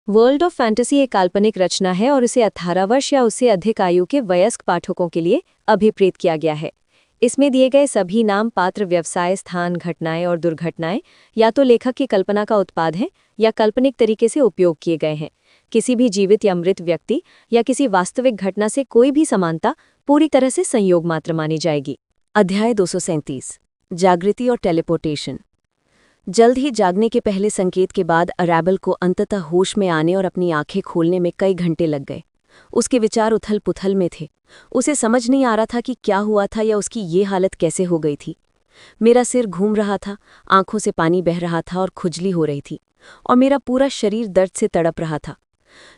World of fantasy एक काल्पनिक रचना है और इसे 18 वर्ष या उससे अधिक आयु के वयस्क पाठकों के लिए अभिप्रेत किया गया है। इसमें दिए गए सभी नाम, पात्र, व्यवसाय, स्थान, घटनाएं और दुर्घटनाएं या तो लेखक की कल्पना का उत्पाद हैं या काल्पनिक तरीके से उपयोग किए गए हैं। किसी भी जीवित या मृत व्यक्ति या किसी वास्तविक घटना से कोई भी समानता पूरी तरह से संयोग मात्र मानी जाएगी। अध्याय 237 जागृति और टेलीपोर्टेशन। जल्द ही जागने के पहले संकेत के बाद अरैबल को अंततः होश में आने और अपनी आंखें खोलने में कई घंटे लग गए। उसके विचार उथल पुथल में थे। उसे समझ नहीं आ रहा था कि क्या हुआ था या उसकी ये हालत कैसे हो गई थी। मेरा सिर घूम रहा था, आंखों से पानी बह रहा था और खुजली हो रही थी, और मेरा पूरा शरीर दर्द से तड़प रहा था।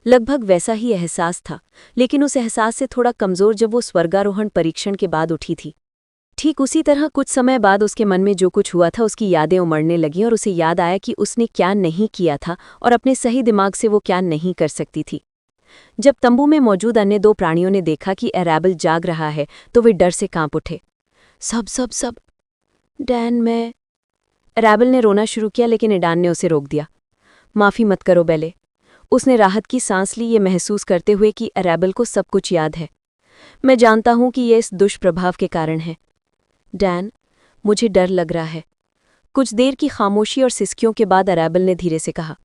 लगभग वैसा ही एहसास था, लेकिन उस एहसास से थोड़ा कमजोर जब वो स्वर्गारोहण परीक्षण के बाद उठी थी। ठीक उसी तरह कुछ समय बाद उसके मन में जो कुछ हुआ था उसकी यादें उमड़ने लगीं और उसे याद आया कि उसने क्या नहीं किया था और अपने सही दिमाग से वो क्या नहीं कर सकती थी। जब तंबू में मौजूद अन्य दो प्राणियों ने देखा कि अरैबल जाग रहा है तो वे डर से कांप उठे। सब डैन, मैं। अरैबल ने रोना शुरू किया, लेकिन ईडान ने उसे रोक दिया। माफ़ी मत करो बेले। उसने राहत की सांस ली, ये महसूस करते हुए कि अरैबल को सब कुछ याद है। मैं जानता हूं कि ये इस दुष्प्रभाव के कारण है। डैन, मुझे डर लग रहा है। कुछ देर की खामोशी और सिसकियों के बाद अरैबल ने धीरे से कहा,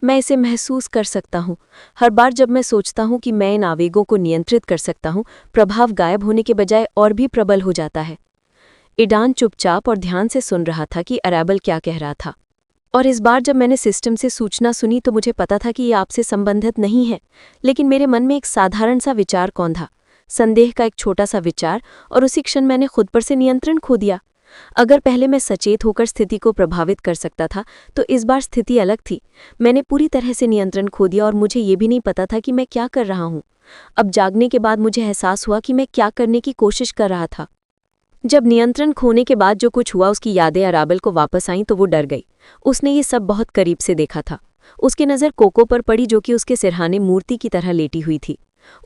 मैं इसे महसूस कर सकता हूँ। हर बार जब मैं सोचता हूँ कि मैं इन आवेगों को नियंत्रित कर सकता हूँ, प्रभाव गायब होने के बजाय और भी प्रबल हो जाता है। ईडान चुपचाप और ध्यान से सुन रहा था कि अरैबल क्या कह रहा था। और इस बार जब मैंने सिस्टम से सूचना सुनी तो मुझे पता था कि ये आपसे संबंधित नहीं है, लेकिन मेरे मन में एक साधारण सा विचार कौन था, संदेह का एक छोटा सा विचार, और उसी क्षण मैंने खुद पर से नियंत्रण खो दिया। अगर पहले मैं सचेत होकर स्थिति को प्रभावित कर सकता था तो इस बार स्थिति अलग थी। मैंने पूरी तरह से नियंत्रण खो दिया और मुझे ये भी नहीं पता था कि मैं क्या कर रहा हूँ। अब जागने के बाद मुझे एहसास हुआ कि मैं क्या करने की कोशिश कर रहा था। जब नियंत्रण खोने के बाद जो कुछ हुआ उसकी यादें अरैबल को वापस आईं तो वो डर गई। उसने ये सब बहुत करीब से देखा था। उसकी नज़र कोको पर पड़ी, जो कि उसके सिरहाने मूर्ति की तरह लेटी हुई थी।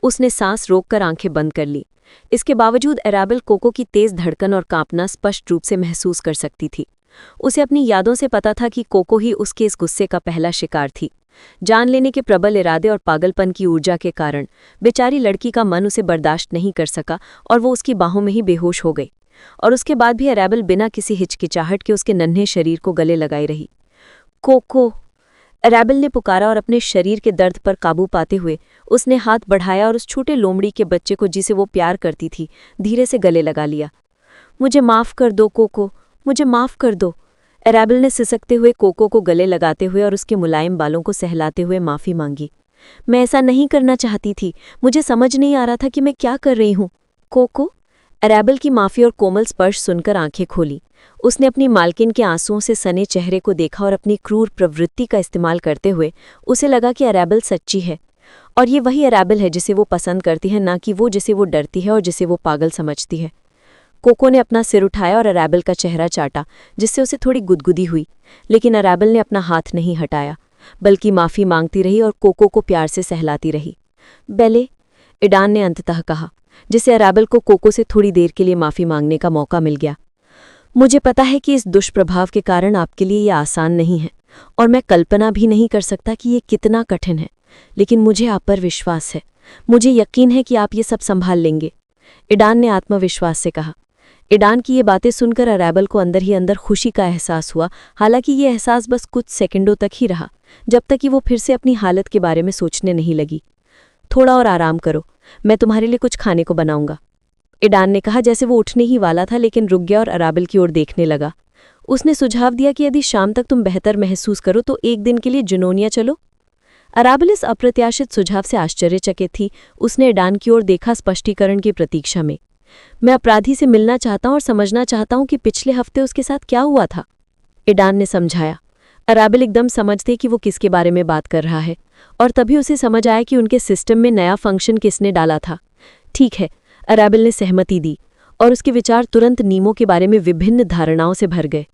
उसने सांस रोककर आंखें बंद कर ली। इसके बावजूद अरैबल कोको की तेज धड़कन और कांपना स्पष्ट रूप से महसूस कर सकती थी। उसे अपनी यादों से पता था कि कोको ही उसके इस गुस्से का पहला शिकार थी। जान लेने के प्रबल इरादे और पागलपन की ऊर्जा के कारण बेचारी लड़की का मन उसे बर्दाश्त नहीं कर सका और वो उसकी बाहों में ही बेहोश हो गई। और उसके बाद भी अरैबल बिना किसी हिचकिचाहट के उसके नन्हे शरीर को गले लगाई रही। कोको, अरैबल ने पुकारा, और अपने शरीर के दर्द पर काबू पाते हुए उसने हाथ बढ़ाया और उस छोटे लोमड़ी के बच्चे को, जिसे वो प्यार करती थी, धीरे से गले लगा लिया। मुझे माफ़ कर दो कोको, मुझे माफ़ कर दो। अरैबल ने सिसकते हुए कोको को गले लगाते हुए और उसके मुलायम बालों को सहलाते हुए माफ़ी मांगी। मैं ऐसा नहीं करना चाहती थी, मुझे समझ नहीं आ रहा था कि मैं क्या कर रही हूँ। कोको, अरैबल की माफ़ी और कोमल स्पर्श सुनकर आंखें खोली। उसने अपनी मालकिन के आंसुओं से सने चेहरे को देखा और अपनी क्रूर प्रवृत्ति का इस्तेमाल करते हुए उसे लगा कि अरैबल सच्ची है, और ये वही अरैबल है जिसे वो पसंद करती है, ना कि वो जिसे वो डरती है और जिसे वो पागल समझती है। कोको ने अपना सिर उठाया और अरैबल का चेहरा चाटा, जिससे उसे थोड़ी गुदगुदी हुई, लेकिन अरैबल ने अपना हाथ नहीं हटाया, बल्कि माफ़ी मांगती रही और कोको को प्यार से सहलाती रही। बेले, ईडान ने अंततः कहा, जिससे अरैबल को कोको से थोड़ी देर के लिए माफ़ी मांगने का मौका मिल गया। मुझे पता है कि इस दुष्प्रभाव के कारण आपके लिए ये आसान नहीं है, और मैं कल्पना भी नहीं कर सकता कि ये कितना कठिन है, लेकिन मुझे आप पर विश्वास है। मुझे यकीन है कि आप ये सब संभाल लेंगे, ईडान ने आत्मविश्वास से कहा। ईडान की ये बातें सुनकर अरैबल को अंदर ही अंदर खुशी का एहसास हुआ। हालांकि ये एहसास बस कुछ सेकंडों तक ही रहा, जब तक कि वो फिर से अपनी हालत के बारे में सोचने नहीं लगी। थोड़ा और आराम करो, मैं तुम्हारे लिए कुछ खाने को बनाऊंगा, ईडान ने कहा, जैसे वो उठने ही वाला था, लेकिन रुक गया और अरैबल की ओर देखने लगा। उसने सुझाव दिया कि यदि शाम तक तुम बेहतर महसूस करो तो एक दिन के लिए जुनोनिया चलो। अरैबल इस अप्रत्याशित सुझाव से आश्चर्यचकित थी। उसने ईडान की ओर देखा, स्पष्टीकरण की प्रतीक्षा में। मैं अपराधी से मिलना चाहता हूं और समझना चाहता हूं कि पिछले हफ्ते उसके साथ क्या हुआ था, ईडान ने समझाया। अरैबल एकदम समझते कि वो किसके बारे में बात कर रहा है, और तभी उसे समझ आया कि उनके सिस्टम में नया फंक्शन किसने डाला था। ठीक है, अरैबल ने सहमति दी, और उसके विचार तुरंत नीमो के बारे में विभिन्न धारणाओं से भर गए।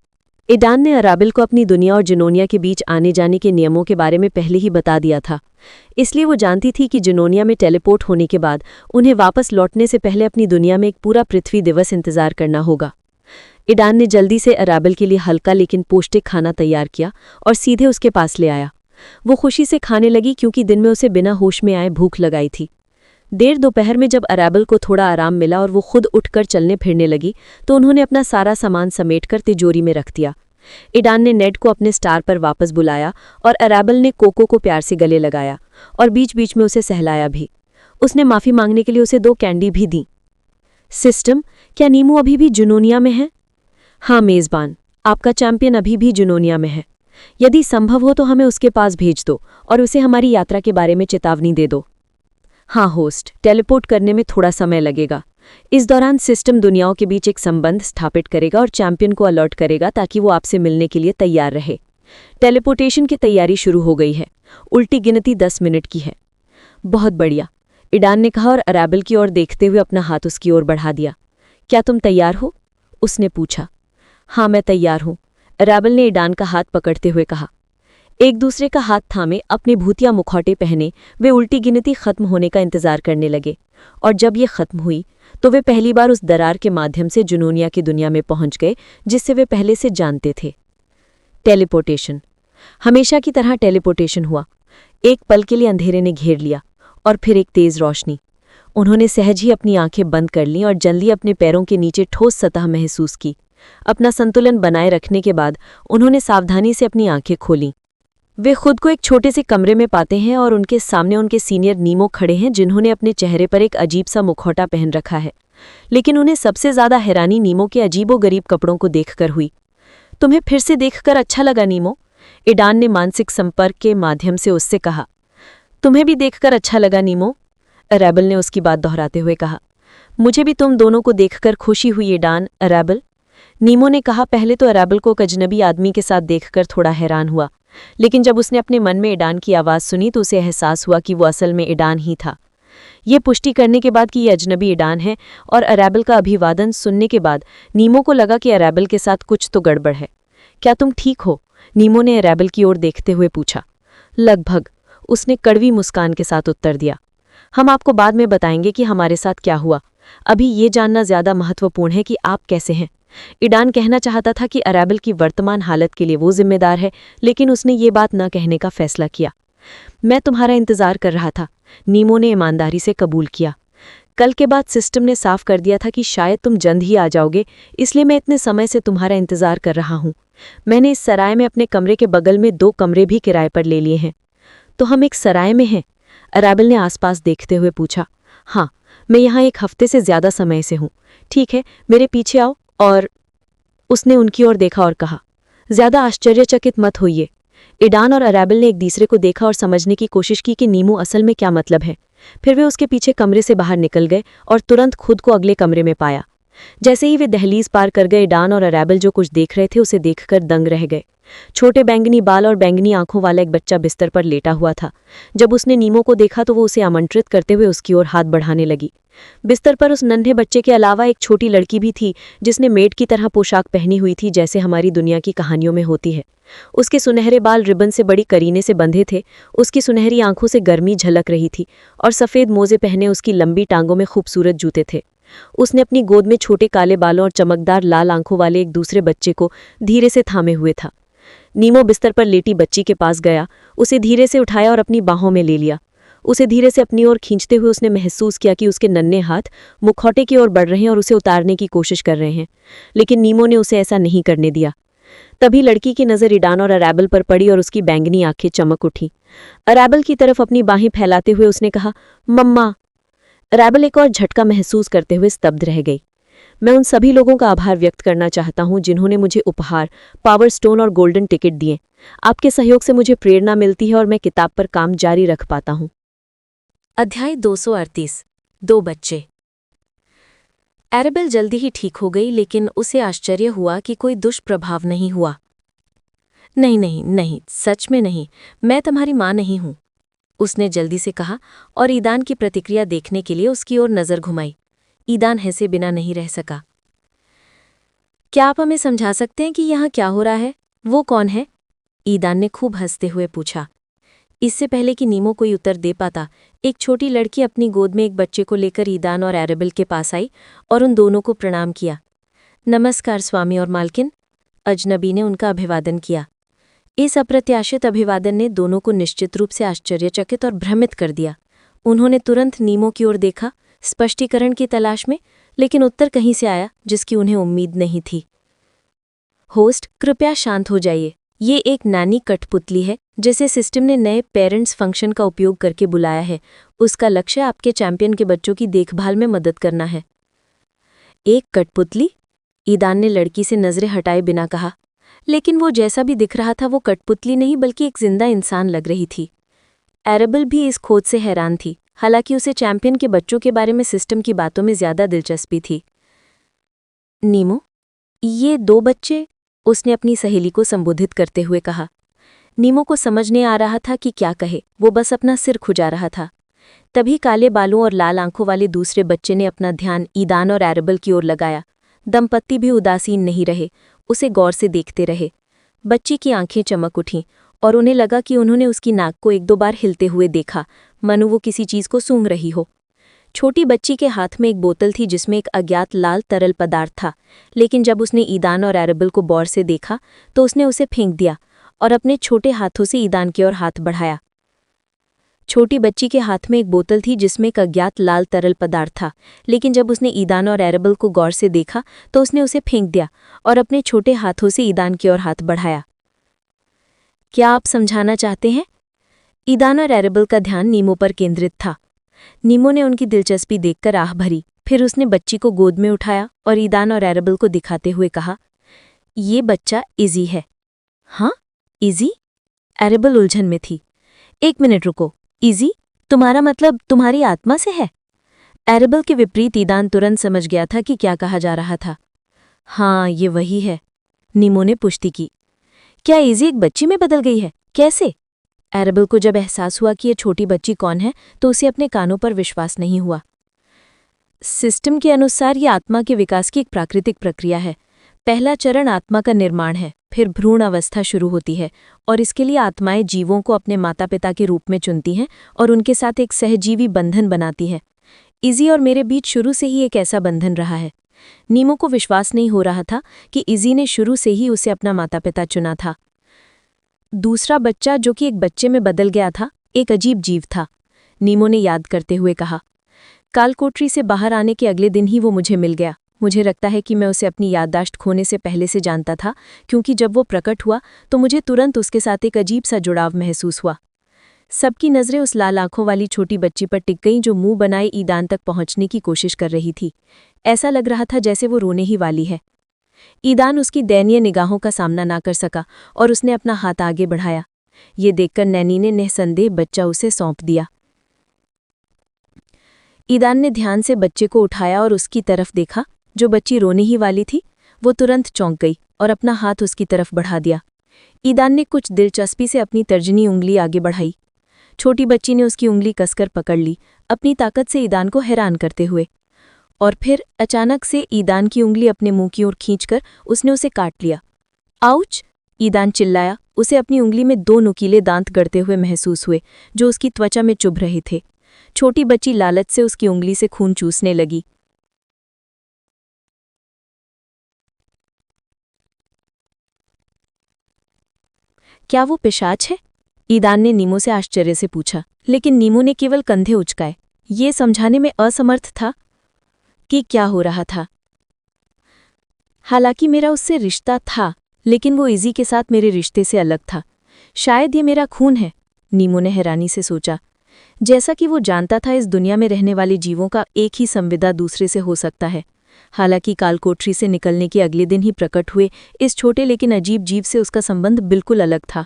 ईडान ने अरैबल को अपनी दुनिया और जुनोनिया के बीच आने जाने के नियमों के बारे में पहले ही बता दिया था, इसलिए वो जानती थी कि जुनोनिया में टेलीपोर्ट होने के बाद उन्हें वापस लौटने से पहले अपनी दुनिया में एक पूरा पृथ्वी दिवस इंतजार करना होगा। ईडान ने जल्दी से अरैबल के लिए हल्का लेकिन पौष्टिक खाना तैयार किया और सीधे उसके पास ले आया। वो खुशी से खाने लगी क्योंकि दिन में उसे बिना होश में आए भूख लगाई थी। देर दोपहर में जब अराबल को थोड़ा आराम मिला और वो खुद उठकर चलने फिरने लगी तो उन्होंने अपना सारा सामान समेटकर तिजोरी में रख दिया। ईडान ने नेड को अपने स्टार पर वापस बुलाया और अराबल ने कोको को प्यार से गले लगाया और बीच बीच में उसे सहलाया भी। उसने माफ़ी मांगने के लिए उसे 2 कैंडी भी दी। सिस्टम, क्या नीमू अभी भी जुनूनिया में है? हाँ मेज़बान, आपका चैंपियन अभी भी जुनूनिया में है। यदि संभव हो तो हमें उसके पास भेज दो और उसे हमारी यात्रा के बारे में चेतावनी दे दो। हाँ होस्ट, टेलीपोर्ट करने में थोड़ा समय लगेगा। इस दौरान सिस्टम दुनियाओं के बीच एक संबंध स्थापित करेगा और चैंपियन को अलर्ट करेगा ताकि वो आपसे मिलने के लिए तैयार रहे। टेलीपोर्टेशन की तैयारी शुरू हो गई है। उल्टी गिनती 10 मिनट की है। बहुत बढ़िया, ईडान ने कहा और अराबल की ओर देखते हुए अपना हाथ उसकी ओर बढ़ा दिया। क्या तुम तैयार हो? उसने पूछा। हाँ मैं तैयार हूँ, अराबल ने ईडान का हाथ पकड़ते हुए कहा। एक दूसरे का हाथ थामे अपने भूतिया मुखौटे पहने वे उल्टी गिनती खत्म होने का इंतजार करने लगे और जब ये खत्म हुई तो वे पहली बार उस दरार के माध्यम से जुनूनिया की दुनिया में पहुंच गए जिससे वे पहले से जानते थे। टेलीपोर्टेशन। हमेशा की तरह टेलीपोर्टेशन हुआ। एक पल के लिए अंधेरे ने घेर लिया और फिर एक तेज रोशनी। उन्होंने सहज ही अपनी आंखें बंद कर लीं और जल्दी अपने पैरों के नीचे ठोस सतह महसूस की। अपना संतुलन बनाए रखने के बाद उन्होंने सावधानी से अपनी आंखें खोलीं। वे खुद को एक छोटे से कमरे में पाते हैं और उनके सामने उनके सीनियर नीमो खड़े हैं जिन्होंने अपने चेहरे पर एक अजीब सा मुखौटा पहन रखा है। लेकिन उन्हें सबसे ज्यादा हैरानी नीमो के अजीबोगरीब कपड़ों को देखकर हुई। तुम्हें फिर से देखकर अच्छा लगा नीमो, ईडान ने मानसिक संपर्क के माध्यम से उससे कहा। तुम्हें भी देखकर अच्छा लगा नीमो, अराबल ने उसकी बात दोहराते हुए कहा। मुझे भी तुम दोनों को देखकर खुशी हुई ईडान, अराबल, नीमो ने कहा। पहले तो अराबल को एक अजनबी आदमी के साथ देखकर थोड़ा हैरान हुआ, लेकिन जब उसने अपने मन में ईडान की आवाज़ सुनी तो उसे एहसास हुआ कि वो असल में ईडान ही था। ये पुष्टि करने के बाद कि ये अजनबी ईडान है और अराबल का अभिवादन सुनने के बाद नीमो को लगा कि अराबल के साथ कुछ तो गड़बड़ है। क्या तुम ठीक हो? नीमो ने अराबल की ओर देखते हुए पूछा। लगभग, उसने कड़वी मुस्कान के साथ उत्तर दिया। हम आपको बाद में बताएंगे कि हमारे साथ क्या हुआ। अभी ये जानना ज्यादा महत्वपूर्ण है कि आप कैसे हैं। ईडान कहना चाहता था कि अराबल की वर्तमान हालत के लिए वो जिम्मेदार है, लेकिन उसने ये बात न कहने का फैसला किया। मैं तुम्हारा इंतजार कर रहा था, नीमो ने ईमानदारी से कबूल किया। कल के बाद सिस्टम ने साफ कर दिया था कि शायद तुम जल्द ही आ जाओगे, इसलिए मैं इतने समय से तुम्हारा इंतजार कर रहा हूँ। मैंने इस सराय में अपने कमरे के बगल में 2 कमरे भी किराए पर ले लिए हैं। तो हम एक सराय में हैं? अराबल ने आसपास देखते हुए पूछा। हाँ, मैं यहाँ 1 हफ्ते से ज्यादा समय से हूँ। ठीक है, मेरे पीछे आओ। और उसने उनकी ओर देखा और कहा। ज्यादा आश्चर्यचकित मत होइए। ईडान और अराबल ने एक दूसरे को देखा और समझने की कोशिश की कि नीमो असल में क्या मतलब है। फिर वे उसके पीछे कमरे से बाहर निकल गए और तुरंत खुद को अगले कमरे में पाया। जैसे ही वे दहलीज पार कर गए, ईडान और अराबल जो कुछ देख रहे थे उसे देखकर दंग रह गए। छोटे बैंगनी बाल और बैंगनी आंखों वाला एक बच्चा बिस्तर पर लेटा हुआ था। जब उसने नीमो को देखा तो वो उसे आमंत्रित करते हुए उसकी ओर हाथ बढ़ाने लगी। बिस्तर पर उस नन्हे बच्चे के अलावा एक छोटी लड़की भी थी जिसने मेड की तरह पोशाक पहनी हुई थी, जैसे हमारी दुनिया की कहानियों में होती है। उसके सुनहरे बाल रिबन से बड़ी करीने से बंधे थे। उसकी सुनहरी आंखों से गर्मी झलक रही थी और सफ़ेद मोजे पहने उसकी लंबी टांगों में खूबसूरत जूते थे। उसने अपनी गोद में छोटे काले बालों और चमकदार लाल आंखों वाले एक दूसरे बच्चे को धीरे से थामे हुए था। नीमो बिस्तर पर लेटी बच्ची के पास गया, उसे धीरे से उठाया और अपनी बाहों में ले लिया। उसे धीरे से अपनी ओर खींचते हुए उसने महसूस किया कि उसके नन्हे हाथ मुखौटे की ओर बढ़ रहे हैं और उसे उतारने की कोशिश कर रहे हैं, लेकिन नीमो ने उसे ऐसा नहीं करने दिया। तभी लड़की की नज़र ईडान और अराबल पर पड़ी और उसकी बैंगनी आंखें चमक उठी। अराबल की तरफ अपनी बाहें फैलाते हुए उसने कहा, मम्मा। अराबल एक और झटका महसूस करते हुए स्तब्ध रह गई। मैं उन सभी लोगों का आभार व्यक्त करना चाहता हूं जिन्होंने मुझे उपहार, पावर स्टोन और गोल्डन टिकट दिए। आपके सहयोग से मुझे प्रेरणा मिलती है और मैं किताब पर काम जारी रख पाता हूं। अध्याय 238। 2 बच्चे। एरेबल जल्दी ही ठीक हो गई, लेकिन उसे आश्चर्य हुआ कि कोई दुष्प्रभाव नहीं हुआ। नहीं नहीं नहीं, सच में नहीं, मैं तुम्हारी माँ नहीं हूँ, उसने जल्दी से कहा और ईदान की प्रतिक्रिया देखने के लिए उसकी ओर नज़र घुमाई। ईदान हंसे बिना नहीं रह सका। क्या आप हमें समझा सकते हैं कि यहाँ क्या हो रहा है? वो कौन है? ईदान ने खूब हंसते हुए पूछा। इससे पहले कि नीमो कोई उत्तर दे पाता, एक छोटी लड़की अपनी गोद में एक बच्चे को लेकर ईदान और एरेबल के पास आई और उन दोनों को प्रणाम किया। नमस्कार स्वामी और मालकिन, अजनबी ने उनका अभिवादन किया। इस अप्रत्याशित अभिवादन ने दोनों को निश्चित रूप से आश्चर्यचकित और भ्रमित कर दिया। उन्होंने तुरंत नीमो की ओर देखा, स्पष्टीकरण की तलाश में, लेकिन उत्तर कहीं से आया जिसकी उन्हें उम्मीद नहीं थी। होस्ट, कृपया शांत हो जाइए। ये एक नानी कठपुतली है जिसे सिस्टम ने नए पेरेंट्स फंक्शन का उपयोग करके बुलाया है। उसका लक्ष्य आपके चैंपियन के बच्चों की देखभाल में मदद करना है। एक कठपुतली? ईदान ने लड़की से नजरें हटाए बिना कहा, लेकिन वो जैसा भी दिख रहा था वो कठपुतली नहीं बल्कि एक जिंदा इंसान लग रही थी। एरेबल भी इस खोज से हैरान थी, हालांकि उसे चैंपियन के बच्चों के बारे में सिस्टम की बातों में ज्यादा दिलचस्पी थी। नीमो, ये 2 बच्चे? उसने अपनी सहेली को संबोधित करते हुए कहा। नीमो को समझ नहीं आ रहा था कि क्या कहे, वो बस अपना सिर खुजा रहा था। तभी काले बालों और लाल आंखों वाले दूसरे बच्चे ने अपना ध्यान ईदान और एरेबल की ओर लगाया। दंपत्ति भी उदासीन नहीं रहे, उसे गौर से देखते रहे। बच्ची की आंखें चमक उठीं और उन्हें लगा कि उन्होंने उसकी नाक को 1-2 बार हिलते हुए देखा, मानो वो किसी चीज को सूंघ रही हो। छोटी बच्ची के हाथ में एक बोतल थी जिसमें एक अज्ञात लाल तरल पदार्थ था, लेकिन जब उसने ईदान और एरेबल को गौर से देखा तो उसने उसे फेंक दिया और अपने छोटे हाथों से ईदान की ओर हाथ बढ़ाया। छोटी बच्ची के हाथ में एक बोतल थी जिसमें एक अज्ञात लाल तरल पदार्थ था, लेकिन जब उसने ईदान और एरेबल को गौर से देखा तो उसने उसे फेंक दिया और अपने छोटे हाथों से ईदान की ओर हाथ बढ़ाया। क्या आप समझाना चाहते हैं? ईदान और एरेबल का ध्यान नीमो पर केंद्रित था। नीमो ने उनकी दिलचस्पी देखकर आह भरी, फिर उसने बच्ची को गोद में उठाया और ईदान और एरेबल को दिखाते हुए कहा, ये बच्चा इजी है। हाँ, इजी? एरेबल उलझन में थी। 1 मिनट रुको, इजी? तुम्हारा मतलब तुम्हारी आत्मा से है? एरेबल के विपरीत ईदान तुरंत समझ गया था कि क्या कहा जा रहा था। हाँ, ये वही है, नीमो ने पुष्टि की। क्या इजी एक बच्ची में बदल गई है? कैसे? एरेबल को जब एहसास हुआ कि ये छोटी बच्ची कौन है तो उसे अपने कानों पर विश्वास नहीं हुआ। सिस्टम के अनुसार ये आत्मा के विकास की एक प्राकृतिक प्रक्रिया है। पहला चरण आत्मा का निर्माण है, फिर भ्रूण अवस्था शुरू होती है और इसके लिए आत्माएं जीवों को अपने माता पिता के रूप में चुनती हैं और उनके साथ एक सहजीवी बंधन बनाती हैं। इजी और मेरे बीच शुरू से ही एक ऐसा बंधन रहा है। नीमो को विश्वास नहीं हो रहा था कि इजी ने शुरू से ही उसे अपना माता पिता चुना था। दूसरा बच्चा, जो कि एक बच्चे में बदल गया था, एक अजीब जीव था, नीमो ने याद करते हुए कहा। कालकोठरी से बाहर आने के अगले दिन ही वो मुझे मिल गया। मुझे लगता है कि मैं उसे अपनी याददाश्त खोने से पहले से जानता था, क्योंकि जब वो प्रकट हुआ तो मुझे तुरंत उसके साथ एक अजीब सा जुड़ाव महसूस हुआ। सबकी नज़रें उस लाल आंखों वाली छोटी बच्ची पर टिक गईं जो मुंह बनाए ईदान तक पहुंचने की कोशिश कर रही थी। ऐसा लग रहा था जैसे वो रोने ही वाली है। ईदान उसकी दयनीय निगाहों का सामना ना कर सका और उसने अपना हाथ आगे बढ़ाया। ये देखकर नैनी ने निःसंदेह बच्चा उसे सौंप दिया। ईदान ने ध्यान से बच्चे को उठाया और उसकी तरफ देखा। जो बच्ची रोने ही वाली थी वो तुरंत चौंक गई और अपना हाथ उसकी तरफ बढ़ा दिया। ईदान ने कुछ दिलचस्पी से अपनी तर्जनी उंगली आगे बढ़ाई। छोटी बच्ची ने उसकी उंगली कसकर पकड़ ली, अपनी ताकत से ईदान को हैरान करते हुए। और फिर अचानक से ईदान की उंगली अपने मुंह की ओर खींचकर उसने उसे काट लिया। आउच! ईदान चिल्लाया। उसे अपनी उंगली में 2 नुकीले दांत गड़ते हुए महसूस हुए जो उसकी त्वचा में चुभ रहे थे। छोटी बच्ची लालच से उसकी उंगली से खून चूसने लगी। क्या वो पिशाच है? ईदान ने नीमो से आश्चर्य से पूछा, लेकिन नीमो ने केवल कंधे उचकाए। ये समझाने में असमर्थ था कि क्या हो रहा था। हालांकि मेरा उससे रिश्ता था, लेकिन वो इजी के साथ मेरे रिश्ते से अलग था। शायद ये मेरा खून है, नीमो ने हैरानी से सोचा। जैसा कि वो जानता था इस दुनिया में रहने वाले जीवों का एक ही संविदा दूसरे से हो सकता है। हालांकि कालकोठरी से निकलने के अगले दिन ही प्रकट हुए इस छोटे लेकिन अजीब जीव से उसका संबंध बिल्कुल अलग था।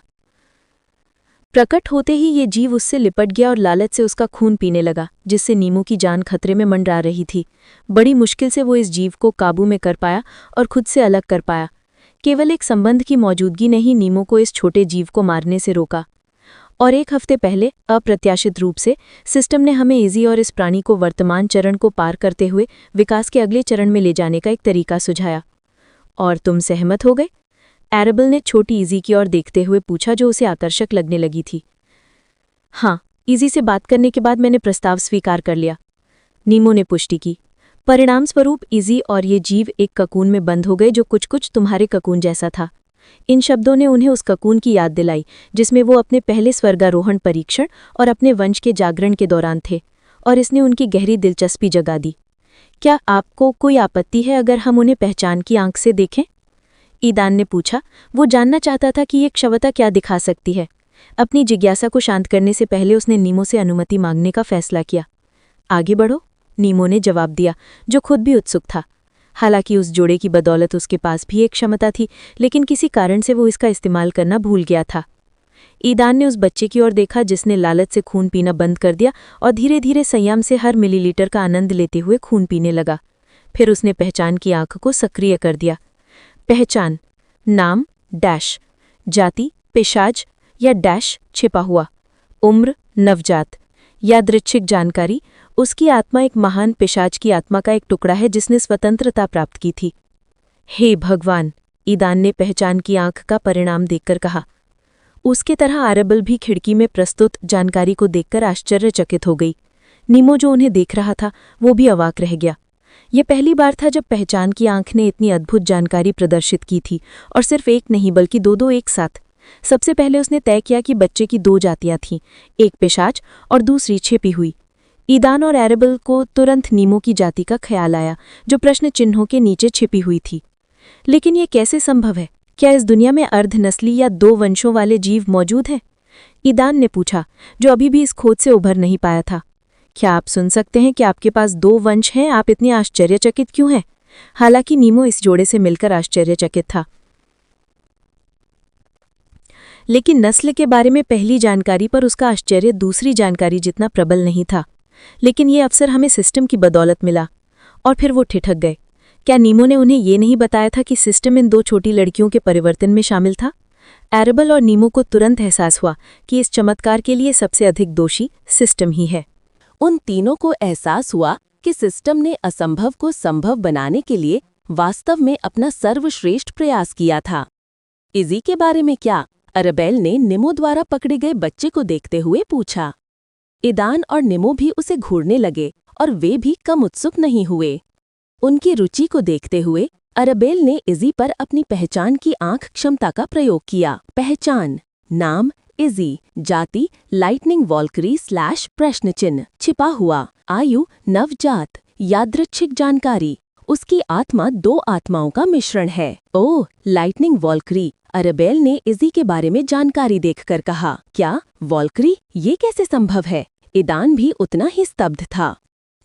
प्रकट होते ही ये जीव उससे लिपट गया और लालच से उसका खून पीने लगा, जिससे नीमो की जान खतरे में मंडरा रही थी। बड़ी मुश्किल से वो इस जीव को काबू में कर पाया और खुद से अलग कर पाया। केवल एक संबंध की मौजूदगी ने ही नीमो को इस छोटे जीव को मारने से रोका। और 1 हफ्ते पहले अप्रत्याशित रूप से सिस्टम ने हमें इजी और इस प्राणी को वर्तमान चरण को पार करते हुए विकास के अगले चरण में ले जाने का एक तरीका सुझाया। और तुम सहमत हो गए? एरेबल ने छोटी इजी की ओर देखते हुए पूछा, जो उसे आकर्षक लगने लगी थी। हाँ, इजी से बात करने के बाद मैंने प्रस्ताव स्वीकार कर लिया, नीमो ने पुष्टि की। परिणामस्वरूप इजी और ये जीव एक ककून में बंद हो गए जो कुछ तुम्हारे ककून जैसा था। इन शब्दों ने उन्हें उस ककून की याद दिलाई जिसमें वो अपने पहले स्वर्गारोहण परीक्षण और अपने वंश के जागरण के दौरान थे, और इसने उनकी गहरी दिलचस्पी जगा दी। क्या आपको कोई आपत्ति है अगर हम उन्हें पहचान की आंख से देखें? ईदान ने पूछा। वो जानना चाहता था कि ये क्षमता क्या दिखा सकती है। अपनी जिज्ञासा को शांत करने से पहले उसने नीमो से अनुमति मांगने का फैसला किया। आगे बढ़ो, नीमो ने जवाब दिया, जो खुद भी उत्सुक था। हालांकि उस जोड़े की बदौलत उसके पास भी एक क्षमता थी, लेकिन किसी कारण से वो इसका इस्तेमाल करना भूल गया था। ईदान ने उस बच्चे की ओर देखा जिसने लालच से खून पीना बंद कर दिया और धीरे धीरे संयम से हर मिलीलीटर का आनंद लेते हुए खून पीने लगा। फिर उसने पहचान की आंख को सक्रिय कर दिया। पहचान, नाम डैश, जाति पेशाज या डैश छिपा हुआ, उम्र नवजात, यादृच्छिक जानकारी, उसकी आत्मा एक महान पिशाच की आत्मा का एक टुकड़ा है जिसने स्वतंत्रता प्राप्त की थी। हे भगवान, ईदान ने पहचान की आंख का परिणाम देखकर कहा। उसके तरह आरबल भी खिड़की में प्रस्तुत जानकारी को देखकर आश्चर्यचकित हो गई। नीमो जो उन्हें देख रहा था वो भी अवाक रह गया। ये पहली बार था जब पहचान की आंख ने इतनी अद्भुत जानकारी प्रदर्शित की थी, और सिर्फ एक नहीं बल्कि दो एक साथ। सबसे पहले उसने तय किया कि बच्चे की दो जातियां थीं, एक पिशाच और दूसरी छिपी हुई। ईदान और एरेबल को तुरंत नीमो की जाति का ख्याल आया, जो प्रश्न चिन्हों के नीचे छिपी हुई थी। लेकिन ये कैसे संभव है? क्या इस दुनिया में अर्धनस्ली या दो वंशों वाले जीव मौजूद हैं? ईदान ने पूछा, जो अभी भी इस खोज से उभर नहीं पाया था। क्या आप सुन सकते हैं कि आपके पास दो वंश हैं? आप इतने आश्चर्यचकित क्यों हैं? हालांकि नीमो इस जोड़े से मिलकर आश्चर्यचकित था, लेकिन नस्ल के बारे में पहली जानकारी पर उसका आश्चर्य दूसरी जानकारी जितना प्रबल नहीं था। लेकिन ये अवसर हमें सिस्टम की बदौलत मिला। और फिर वो ठिठक गए। क्या नीमो ने उन्हें ये नहीं बताया था कि सिस्टम इन दो छोटी लड़कियों के परिवर्तन में शामिल था? एरेबल और नीमो को तुरंत एहसास हुआ कि इस चमत्कार के लिए सबसे अधिक दोषी सिस्टम ही है। उन तीनों को एहसास हुआ कि सिस्टम ने असंभव को संभव बनाने के लिए वास्तव में अपना सर्वश्रेष्ठ प्रयास किया था। इज़ी के बारे में क्या? अरेबेल ने निमो द्वारा पकड़े गए बच्चे को देखते हुए पूछा। ईदान और निमो भी उसे घूरने लगे और वे भी कम उत्सुक नहीं हुए। उनकी रुचि को देखते हुए अरेबेल ने इज़ी पर अपनी पहचान की आंख क्षमता का प्रयोग किया। पहचान, नाम इज़ी, जाति लाइटनिंग वॉल्करी / प्रश्न चिन्ह, छिपा हुआ, आयु नवजात, यादृच्छिक जानकारी, उसकी आत्मा दो आत्माओं का मिश्रण है। ओह, लाइटनिंग वॉल्करी, अरेबेल ने इज़ी के बारे में जानकारी देखकर कहा। क्या वॉल्करी? ये कैसे संभव है? ईदान भी उतना ही स्तब्ध था।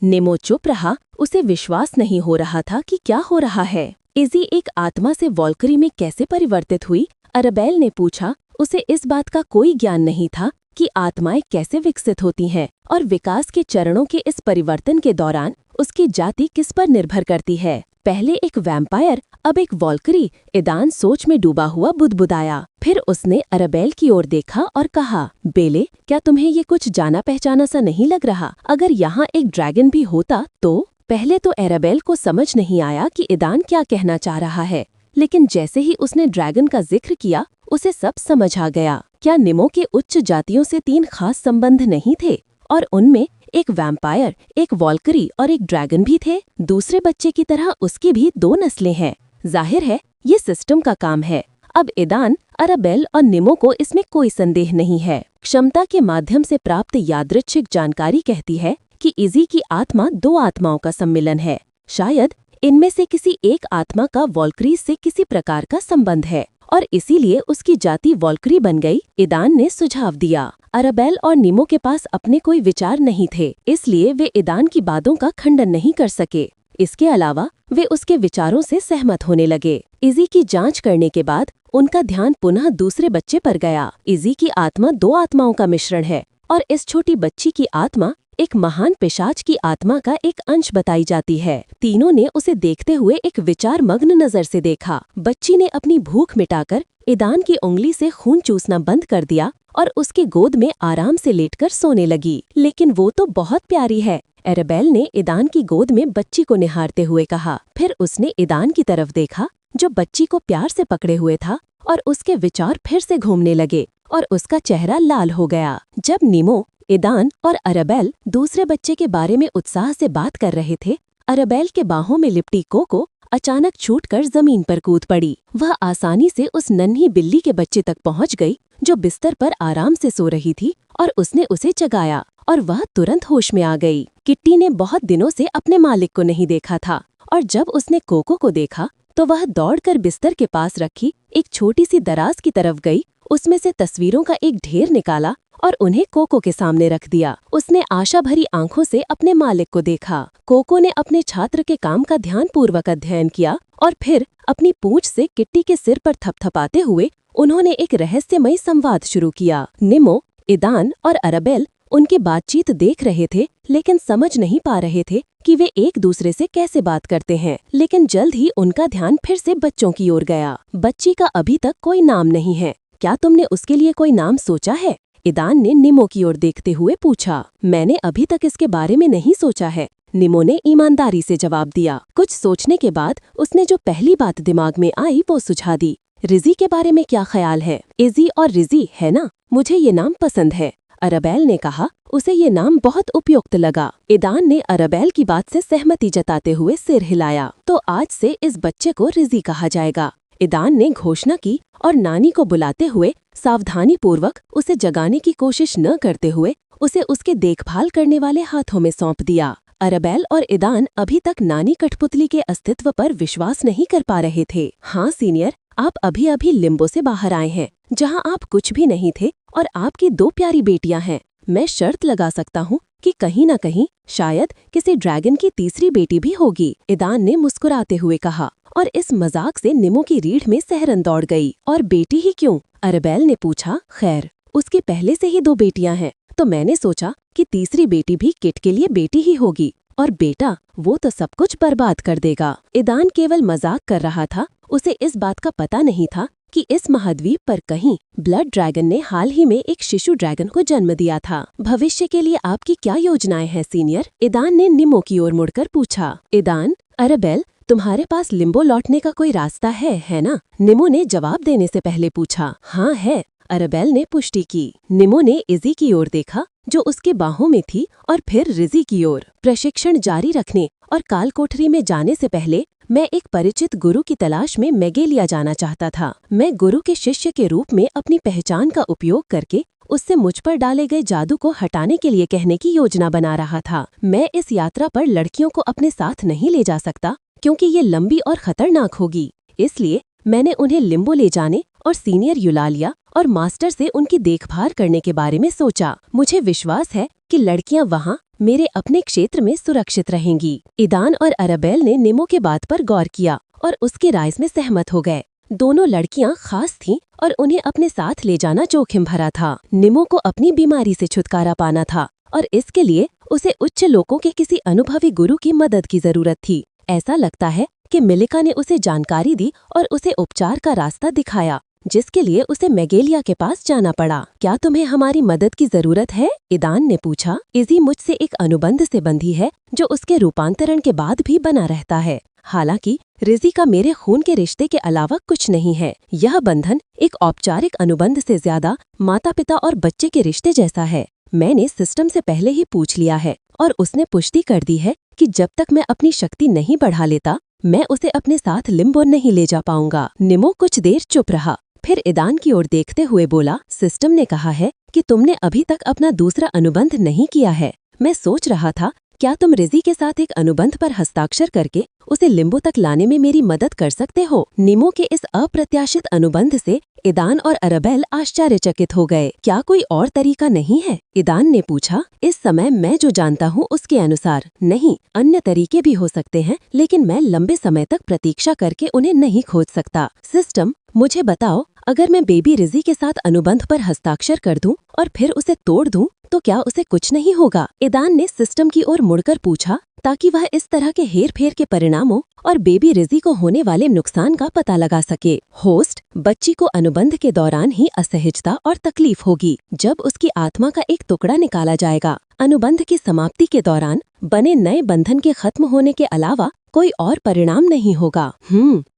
निमो चुप रहा, उसे विश्वास नहीं हो रहा था कि क्या हो रहा है। इज़ी एक आत्मा से वॉल्करी में कैसे परिवर्तित हुई? अरेबेल ने पूछा। उसे इस बात का कोई ज्ञान नहीं था कि आत्माएं कैसे विकसित होती हैं और विकास के चरणों के इस परिवर्तन के दौरान उसकी जाति किस पर निर्भर करती है। पहले एक वैम्पायर, अब एक वॉल्करी। ईदान सोच में डूबा हुआ बुदबुदाया। फिर उसने अरेबेल की ओर देखा और कहा, बेले, क्या तुम्हें ये कुछ जाना पहचाना सा नहीं लग रहा? अगर यहाँ एक ड्रैगन भी होता तो? पहले तो अरेबेल को समझ नहीं आया कि ईदान क्या कहना चाह रहा है, लेकिन जैसे ही उसने ड्रैगन का जिक्र किया उसे सब समझ आ गया। क्या निमो के उच्च जातियों से 3 खास संबंध नहीं थे, और उनमें एक वैम्पायर, एक वॉल्करी और एक ड्रैगन भी थे? दूसरे बच्चे की तरह उसकी भी 2 नस्लें हैं। जाहिर है ये सिस्टम का काम है। अब ईदान, अरेबेल और निमो को इसमें कोई संदेह नहीं है। क्षमता के माध्यम से प्राप्त यादृच्छिक जानकारी कहती है कि इज़ी की आत्मा 2 आत्माओं का सम्मिलन है। शायद इनमें से किसी एक आत्मा का वॉल्करी से किसी प्रकार का संबंध है और इसीलिए उसकी जाति वॉल्करी बन गई। ईदान ने सुझाव दिया। अरेबेल और निमो के पास अपने कोई विचार नहीं थे, इसलिए वे ईदान की बातों का खंडन नहीं कर सके। इसके अलावा वे उसके विचारों से सहमत होने लगे। इज़ी की जांच करने के बाद उनका ध्यान पुनः दूसरे बच्चे पर गया। इज़ी की आत्मा 2 आत्माओं का मिश्रण है और इस छोटी बच्ची की आत्मा एक महान पिशाच की आत्मा का एक अंश बताई जाती है। तीनों ने उसे देखते हुए एक विचार मग्न नजर से देखा। बच्ची ने अपनी भूख मिटाकर ईदान की उंगली से खून चूसना बंद कर दिया और उसके गोद में आराम से लेटकर सोने लगी। लेकिन वो तो बहुत प्यारी है, अरेबेल ने ईदान की गोद में बच्ची को निहारते हुए कहा। फिर उसने ईदान की तरफ देखा जो बच्ची को प्यार से पकड़े हुए था और उसके विचार फिर से घूमने लगे और उसका चेहरा लाल हो गया। जब निमो, ईदान और अरेबेल दूसरे बच्चे के बारे में उत्साह से बात कर रहे थे, अरेबेल के बाहों में लिपटी कोको अचानक छूटकर जमीन पर कूद पड़ी। वह आसानी से उस नन्ही बिल्ली के बच्चे तक पहुंच गई जो बिस्तर पर आराम से सो रही थी, और उसने उसे जगाया और वह तुरंत होश में आ गई। किट्टी ने बहुत दिनों से अपने मालिक को नहीं देखा था, और जब उसने कोको को देखा तो वह दौड़कर बिस्तर के पास रखी एक छोटी सी दराज की तरफ गई, उसमें से तस्वीरों का एक ढेर निकाला और उन्हें कोको के सामने रख दिया। उसने आशा भरी आंखों से अपने मालिक को देखा। कोको ने अपने छात्र के काम का ध्यानपूर्वक अध्ययन किया और फिर अपनी पूंछ से किट्टी के सिर पर थपथपाते हुए उन्होंने एक रहस्यमयी संवाद शुरू किया। निमो, ईदान और अराबेल उनकी बातचीत देख रहे थे, लेकिन समझ नहीं पा रहे थे कि वे एक दूसरे से कैसे बात करते हैं। लेकिन जल्द ही उनका ध्यान फिर से बच्चों की ओर गया। बच्ची का अभी तक कोई नाम नहीं है, क्या तुमने उसके लिए कोई नाम सोचा है? ईदान ने निमो की ओर देखते हुए पूछा। मैंने अभी तक इसके बारे में नहीं सोचा है, निमो ने ईमानदारी से जवाब दिया। कुछ सोचने के बाद उसने जो पहली बात दिमाग में आई वो सुझा दी। रिजी के बारे में क्या ख्याल है? इजी और रिजी है ना, मुझे ये नाम पसंद है, अराबेल ने कहा। उसे ये नाम बहुत उपयुक्त लगा। ईदान ने अराबेल की बात से सहमति जताते हुए सिर हिलाया। तो आज से इस बच्चे को रिजी कहा जाएगा, ईदान ने घोषणा की और नानी को बुलाते हुए सावधानी पूर्वक उसे जगाने की कोशिश न करते हुए उसे उसके देखभाल करने वाले हाथों में सौंप दिया। अराबेल और ईदान अभी तक नानी कठपुतली के अस्तित्व पर विश्वास नहीं कर पा रहे थे। हाँ सीनियर, आप अभी अभी लिम्बो से बाहर आए हैं, जहाँ आप कुछ भी नहीं थे, और आपकी 2 प्यारी बेटियां हैं। मैं शर्त लगा सकता हूँ कि कहीं न कहीं शायद किसी ड्रैगन की तीसरी बेटी भी होगी, ईदान ने मुस्कुराते हुए कहा। और इस मजाक से निमो की रीढ़ में सहरन दौड़ गई। और बेटी ही क्यों? अराबेल ने पूछा। खैर, उसकी पहले से ही 2 बेटियां हैं, तो मैंने सोचा कि तीसरी बेटी भी किट के लिए बेटी ही होगी, और बेटा वो तो सब कुछ बर्बाद कर देगा। ईदान केवल मजाक कर रहा था, उसे इस बात का पता नहीं था कि इस महाद्वीप पर कहीं ब्लड ड्रैगन ने हाल ही में एक शिशु ड्रैगन को जन्म दिया था। भविष्य के लिए आपकी क्या योजनाएं हैं सीनियर? ईदान ने निमो की ओर मुड़कर पूछा। ईदान, अराबेल, तुम्हारे पास लिम्बो लौटने का कोई रास्ता है ना? निमो ने जवाब देने से पहले पूछा। हाँ है, अराबेल ने पुष्टि की। निमो ने इजी की ओर देखा जो उसके बाहों में थी, और फिर रिजी की ओर। प्रशिक्षण जारी रखने और काल कोठरी में जाने से पहले मैं एक परिचित गुरु की तलाश में मेगेलिया जाना चाहता था। मैं गुरु के शिष्य के रूप में अपनी पहचान का उपयोग करके उससे मुझ पर डाले गए जादू को हटाने के लिए कहने की योजना बना रहा था। मैं इस यात्रा पर लड़कियों को अपने साथ नहीं ले जा सकता क्योंकि ये लंबी और खतरनाक होगी, इसलिए मैंने उन्हें लिम्बो ले जाने और सीनियर यूलालिया और मास्टर से उनकी देखभाल करने के बारे में सोचा। मुझे विश्वास है कि लड़कियां वहाँ मेरे अपने क्षेत्र में सुरक्षित रहेंगी। ईदान और अराबेल ने निमो के बात पर गौर किया और उसके राय में सहमत हो गए। दोनों लड़कियां खास थीं और उन्हें अपने साथ ले जाना जोखिम भरा था। निमो को अपनी बीमारी से छुटकारा पाना था और इसके लिए उसे उच्च लोकों के किसी अनुभवी गुरु की मदद की जरूरत थी। ऐसा लगता है कि मिलिका ने उसे जानकारी दी और उसे उपचार का रास्ता दिखाया, जिसके लिए उसे मेगेलिया के पास जाना पड़ा। क्या तुम्हें हमारी मदद की जरूरत है? ईदान ने पूछा। इजी मुझसे एक अनुबंध से बंधी है जो उसके रूपांतरण के बाद भी बना रहता है। हालांकि रिजी का मेरे खून के रिश्ते के अलावा कुछ नहीं है। यह बंधन एक औपचारिक अनुबंध से ज्यादा माता पिता और बच्चे के रिश्ते जैसा है। मैंने सिस्टम से पहले ही पूछ लिया है और उसने पुष्टि कर दी है कि जब तक मैं अपनी शक्ति नहीं बढ़ा लेता, मैं उसे अपने साथ लिम्बो नहीं ले जा पाऊंगा। निमो कुछ देर चुप रहा, फिर ईदान की ओर देखते हुए बोला, सिस्टम ने कहा है कि तुमने अभी तक अपना दूसरा अनुबंध नहीं किया है। मैं सोच रहा था, क्या तुम रिजी के साथ एक अनुबंध पर हस्ताक्षर करके उसे लिम्बो तक लाने में मेरी मदद कर सकते हो? निमो के इस अप्रत्याशित अनुबंध से ईदान और अराबेल आश्चर्यचकित हो गए। क्या कोई और तरीका नहीं है? ईदान ने पूछा। इस समय मैं जो जानता हूँ उसके अनुसार नहीं, अन्य तरीके भी हो सकते हैं, लेकिन मैं लंबे समय तक प्रतीक्षा करके उन्हें नहीं खोज सकता। सिस्टम, मुझे बताओ, अगर मैं बेबी रिजी के साथ अनुबंध पर हस्ताक्षर कर दूं और फिर उसे तोड़ दूं, तो क्या उसे कुछ नहीं होगा? ईदान ने सिस्टम की ओर मुड़कर पूछा, ताकि वह इस तरह के हेरफेर के परिणामों और बेबी रिजी को होने वाले नुकसान का पता लगा सके। होस्ट, बच्ची को अनुबंध के दौरान ही असहजता और तकलीफ होगी जब उसकी आत्मा का एक टुकड़ा निकाला जाएगा। अनुबंध की समाप्ति के दौरान बने नए बंधन के खत्म होने के अलावा कोई और परिणाम नहीं होगा।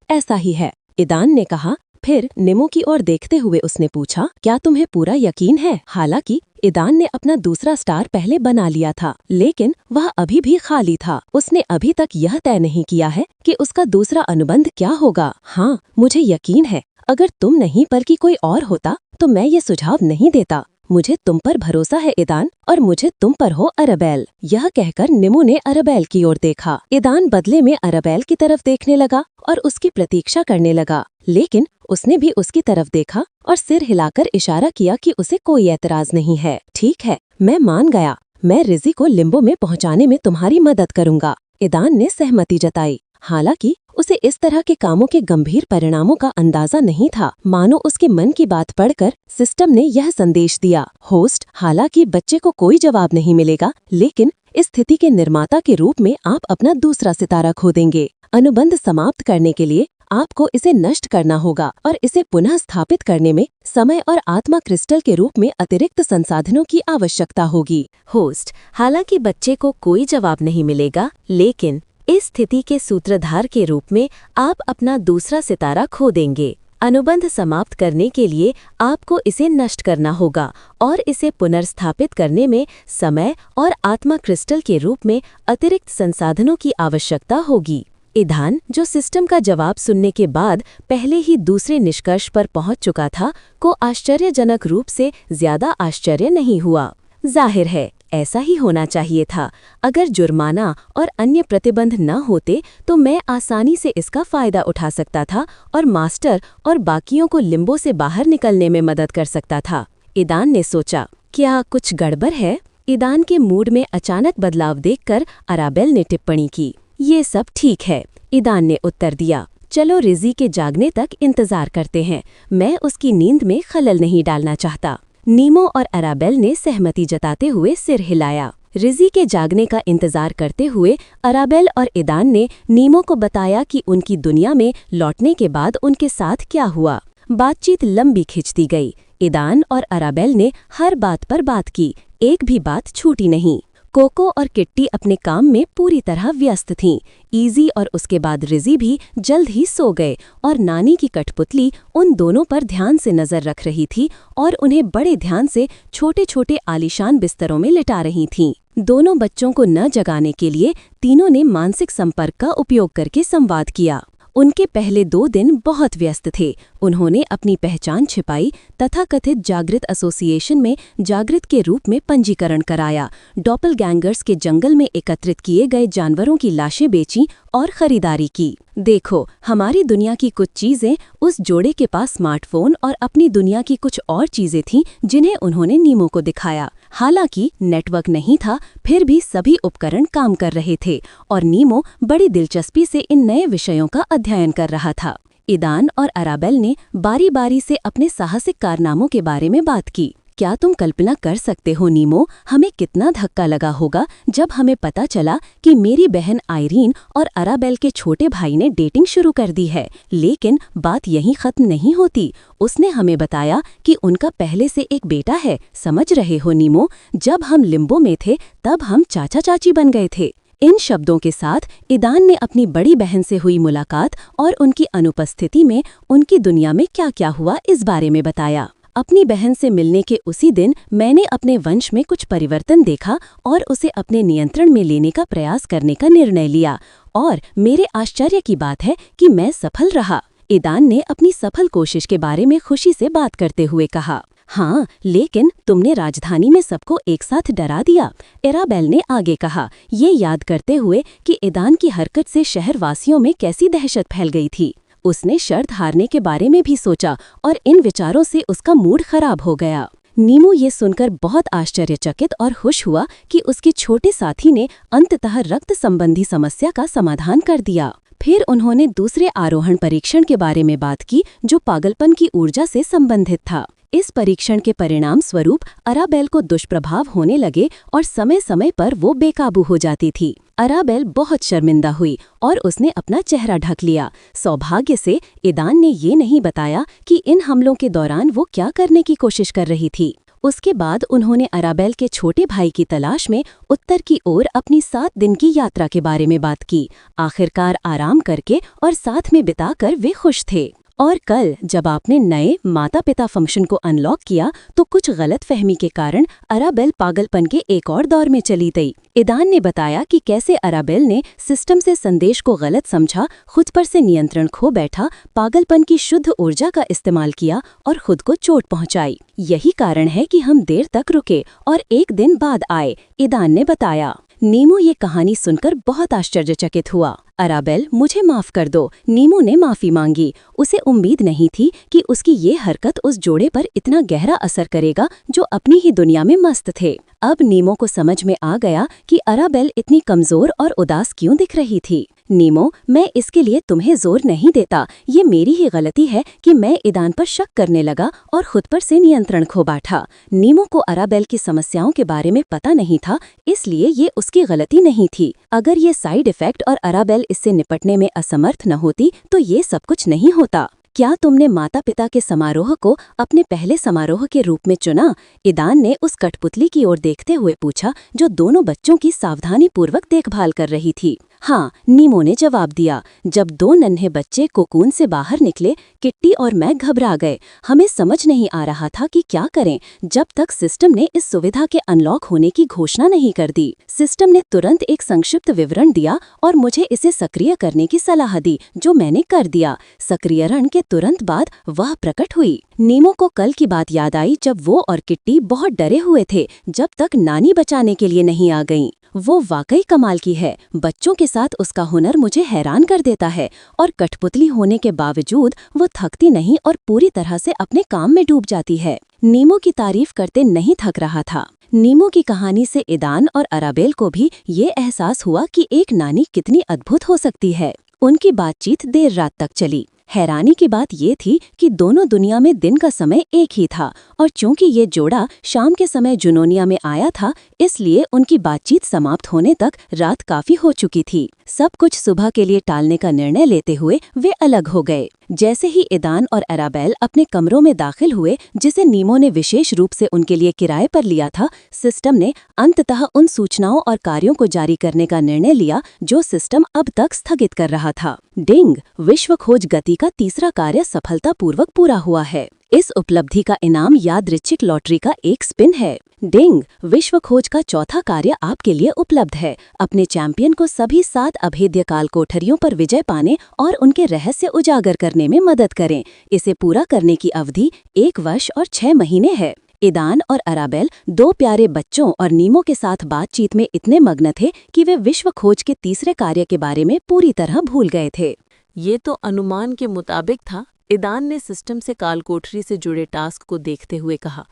ऐसा ही है, ईदान ने कहा। फिर निमो की ओर देखते हुए उसने पूछा, क्या तुम्हें पूरा यकीन है? हालांकि ईदान ने अपना दूसरा स्टार पहले बना लिया था, लेकिन वह अभी भी खाली था। उसने अभी तक यह तय नहीं किया है कि उसका दूसरा अनुबंध क्या होगा। हाँ, मुझे यकीन है, अगर तुम नहीं बल्कि कोई और होता तो मैं ये सुझाव नहीं देता। मुझे तुम पर भरोसा है ईदान, और मुझे तुम पर हो अरबेल। यह कहकर निमो ने अरबेल की ओर देखा। ईदान बदले में अरबेल की तरफ देखने लगा और उसकी प्रतीक्षा करने लगा, लेकिन उसने भी उसकी तरफ देखा और सिर हिलाकर इशारा किया कि उसे कोई एतराज नहीं है। ठीक है, मैं मान गया। मैं रिजी को लिम्बो में पहुंचाने में तुम्हारी मदद करूंगा। ईदान ने सहमति जताई। हालांकि उसे इस तरह के कामों के गंभीर परिणामों का अंदाजा नहीं था। मानो उसके मन की बात पढ़कर सिस्टम ने यह संदेश दिया, होस्ट, हालांकि बच्चे को कोई जवाब नहीं मिलेगा, लेकिन इस स्थिति के निर्माता के रूप में आप अपना दूसरा सितारा खो देंगे। अनुबंध समाप्त करने के लिए आपको इसे नष्ट करना होगा और इसे पुनः स्थापित करने में समय और आत्मा क्रिस्टल के रूप में अतिरिक्त संसाधनों की आवश्यकता होगी। होस्ट, हालांकि बच्चे को कोई जवाब नहीं मिलेगा, लेकिन इस स्थिति के सूत्रधार के रूप में आप अपना दूसरा सितारा खो देंगे। अनुबंध समाप्त करने के लिए आपको इसे नष्ट करना होगा और इसे पुनर्स्थापित करने में समय और आत्मा क्रिस्टल के रूप में अतिरिक्त संसाधनों की आवश्यकता होगी। ईदान, जो सिस्टम का जवाब सुनने के बाद पहले ही दूसरे निष्कर्ष पर पहुंच चुका था, को आश्चर्यजनक रूप से ज्यादा आश्चर्य नहीं हुआ। जाहिर है, ऐसा ही होना चाहिए था। अगर जुर्माना और अन्य प्रतिबंध न होते तो मैं आसानी से इसका फायदा उठा सकता था और मास्टर और बाकियों को लिम्बो से बाहर निकलने में मदद कर सकता था। ईदान ने सोचा, क्या कुछ गड़बड़ है? ईदान के मूड में अचानक बदलाव देखकर अराबेल ने टिप्पणी की, ये सब ठीक है। ईदान ने उत्तर दिया, चलो रिजी के जागने तक इंतजार करते हैं। मैं उसकी नींद में खलल नहीं डालना चाहता। नीमो और अराबेल ने सहमति जताते हुए सिर हिलाया। रिजी के जागने का इंतजार करते हुए अराबेल और ईदान ने नीमो को बताया कि उनकी दुनिया में लौटने के बाद उनके साथ क्या हुआ। बातचीत लंबी खिंचती गई। ईदान और अराबेल ने हर बात पर बात की, एक भी बात छूटी नहीं। कोको और किट्टी अपने काम में पूरी तरह व्यस्त थीं। इजी और उसके बाद रिजी भी जल्द ही सो गए और नानी की कठपुतली उन दोनों पर ध्यान से नजर रख रही थी और उन्हें बड़े ध्यान से छोटे छोटे आलीशान बिस्तरों में लिटा रही थीं। दोनों बच्चों को न जगाने के लिए तीनों ने मानसिक संपर्क का उपयोग करके संवाद किया। उनके पहले 2 दिन बहुत व्यस्त थे। उन्होंने अपनी पहचान छिपाई, तथाकथित जागृत एसोसिएशन में जागृत के रूप में पंजीकरण कराया, डॉपलगैंगर्स के जंगल में एकत्रित किए गए जानवरों की लाशें बेची और खरीदारी की। देखो, हमारी दुनिया की कुछ चीजें उस जोड़े के पास स्मार्टफोन और अपनी दुनिया की कुछ और चीजें थीं जिन्हें उन्होंने नीमो को दिखाया। हालांकि नेटवर्क नहीं था, फिर भी सभी उपकरण काम कर रहे थे और नीमो बड़ी दिलचस्पी से इन नए विषयों का अध्ययन कर रहा था। ईदान और अराबेल ने बारी बारी से अपने साहसिक कारनामों के बारे में बात की। क्या तुम कल्पना कर सकते हो नीमो, हमें कितना धक्का लगा होगा जब हमें पता चला कि मेरी बहन आयरीन और अराबेल के छोटे भाई ने डेटिंग शुरू कर दी है। लेकिन बात यहीं खत्म नहीं होती। उसने हमें बताया कि उनका पहले से एक बेटा है। समझ रहे हो नीमो, जब हम लिम्बो में थे तब हम चाचा चाची बन गए थे। इन शब्दों के साथ ईदान ने अपनी बड़ी बहन से हुई मुलाकात और उनकी अनुपस्थिति में उनकी दुनिया में क्या क्या हुआ इस बारे में बताया। अपनी बहन से मिलने के उसी दिन मैंने अपने वंश में कुछ परिवर्तन देखा और उसे अपने नियंत्रण में लेने का प्रयास करने का निर्णय लिया, और मेरे आश्चर्य की बात है कि मैं सफल रहा। ईदान ने अपनी सफल कोशिश के बारे में खुशी से बात करते हुए कहा। हाँ, लेकिन तुमने राजधानी में सबको एक साथ डरा दिया, अराबेल ने आगे कहा, ये याद करते हुए कि ईदान की हरकत से शहरवासियों में कैसी दहशत फैल गई थी। उसने शर्त हारने के बारे में भी सोचा और इन विचारों से उसका मूड खराब हो गया। नीमो ये सुनकर बहुत आश्चर्यचकित और खुश हुआ कि उसके छोटे साथी ने अंततः रक्त संबंधी समस्या का समाधान कर दिया। फिर उन्होंने दूसरे आरोहण परीक्षण के बारे में बात की जो पागलपन की ऊर्जा से संबंधित था। इस परीक्षण के परिणाम स्वरूप अराबेल को दुष्प्रभाव होने लगे और समय समय पर वो बेकाबू हो जाती थी। अराबेल बहुत शर्मिंदा हुई और उसने अपना चेहरा ढक लिया। सौभाग्य से ईदान ने ये नहीं बताया कि इन हमलों के दौरान वो क्या करने की कोशिश कर रही थी। उसके बाद उन्होंने अराबेल के छोटे भाई की तलाश में उत्तर की ओर अपनी 7 दिन की यात्रा के बारे में बात की। आखिरकार आराम करके और साथ में बिताकर वे खुश थे। और कल जब आपने नए माता पिता फंक्शन को अनलॉक किया तो कुछ गलत फहमी के कारण अराबेल पागलपन के एक और दौर में चली गई। ईदान ने बताया कि कैसे अराबेल ने सिस्टम से संदेश को गलत समझा, खुद पर से नियंत्रण खो बैठा, पागलपन की शुद्ध ऊर्जा का इस्तेमाल किया और खुद को चोट पहुंचाई। यही कारण है कि हम देर तक रुके और एक दिन बाद आए, ईदान ने बताया। नीमू ये कहानी सुनकर बहुत आश्चर्यचकित हुआ। अराबेल, मुझे माफ कर दो। नीमू ने माफी मांगी। उसे उम्मीद नहीं थी कि उसकी ये हरकत उस जोड़े पर इतना गहरा असर करेगा जो अपनी ही दुनिया में मस्त थे। अब नीमो को समझ में आ गया कि अराबेल इतनी कमजोर और उदास क्यों दिख रही थी। नीमो, मैं इसके लिए तुम्हें जोर नहीं देता। ये मेरी ही गलती है कि मैं ईदान पर शक करने लगा और खुद पर से नियंत्रण खो बैठा। नीमो को अराबेल की समस्याओं के बारे में पता नहीं था, इसलिए ये उसकी गलती नहीं थी। अगर ये साइड इफेक्ट और अराबेल इससे निपटने में असमर्थ न होती तो ये सब कुछ नहीं होता। क्या तुमने माता पिता के समारोह को अपने पहले समारोह के रूप में चुना? ईदान ने उस कठपुतली की ओर देखते हुए पूछा जो दोनों बच्चों की सावधानीपूर्वक देखभाल कर रही थी। हाँ, नीमो ने जवाब दिया। जब दो नन्हे बच्चे कोकून से बाहर निकले, किट्टी और मैं घबरा गए। हमें समझ नहीं आ रहा था कि क्या करें जब तक सिस्टम ने इस सुविधा के अनलॉक होने की घोषणा नहीं कर दी। सिस्टम ने तुरंत एक संक्षिप्त विवरण दिया और मुझे इसे सक्रिय करने की सलाह दी, जो मैंने कर दिया। सक्रियण के तुरंत बाद वह प्रकट हुई। नीमो को कल की बात याद आई जब वो और किट्टी बहुत डरे हुए थे जब तक नानी बचाने के लिए नहीं आ गईं। वो वाकई कमाल की है। बच्चों के साथ उसका हुनर मुझे हैरान कर देता है और कठपुतली होने के बावजूद वो थकती नहीं और पूरी तरह से अपने काम में डूब जाती है। नीमो की तारीफ करते नहीं थक रहा था। नीमो की कहानी से ईदान और अराबेल को भी ये एहसास हुआ कि एक नानी कितनी अद्भुत हो सकती है। उनकी बातचीत देर रात तक चली। हैरानी की बात ये थी कि दोनों दुनिया में दिन का समय एक ही था और चूंकि ये जोड़ा शाम के समय जुनोनिया में आया था, इसलिए उनकी बातचीत समाप्त होने तक रात काफी हो चुकी थी। सब कुछ सुबह के लिए टालने का निर्णय लेते हुए वे अलग हो गए। जैसे ही ईदान और अराबेल अपने कमरों में दाखिल हुए, जिसे नीमो ने विशेष रूप से उनके लिए किराए पर लिया था, सिस्टम ने अंततः उन सूचनाओं और कार्यों को जारी करने का निर्णय लिया जो सिस्टम अब तक स्थगित कर रहा था। डिंग, विश्व खोज गति का तीसरा कार्य सफलतापूर्वक पूरा हुआ है। इस उपलब्धि का इनाम यादृच्छिक लॉटरी का एक स्पिन है। डिंग, विश्व खोज का चौथा कार्य आपके लिए उपलब्ध है। अपने चैंपियन को सभी 7 अभेद्य काल कोठरियों पर विजय पाने और उनके रहस्य उजागर करने में मदद करें। इसे पूरा करने की अवधि 1 वर्ष और 6 महीने है। ईदान और अराबेल 2 प्यारे बच्चों और नीमो के साथ बातचीत में इतने मग्न थे कि वे विश्व खोज के तीसरे कार्य के बारे में पूरी तरह भूल गए थे। ये तो अनुमान के मुताबिक था, ईदान ने सिस्टम से कालकोठरी से जुड़े टास्क को देखते हुए कहा।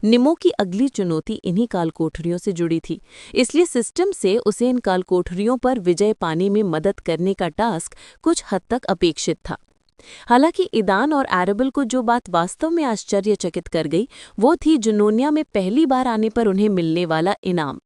निमो की अगली चुनौती इन्हीं कालकोठरियों से जुड़ी थी, इसलिए सिस्टम से उसे इन कालकोठरियों पर विजय पाने में मदद करने का टास्क कुछ हद तक अपेक्षित था। हालांकि ईदान और अराबेल को जो बात वास्तव में आश्चर्यचकित कर गई वो थी जुनोनिया में पहली बार आने पर उन्हें मिलने वाला इनाम।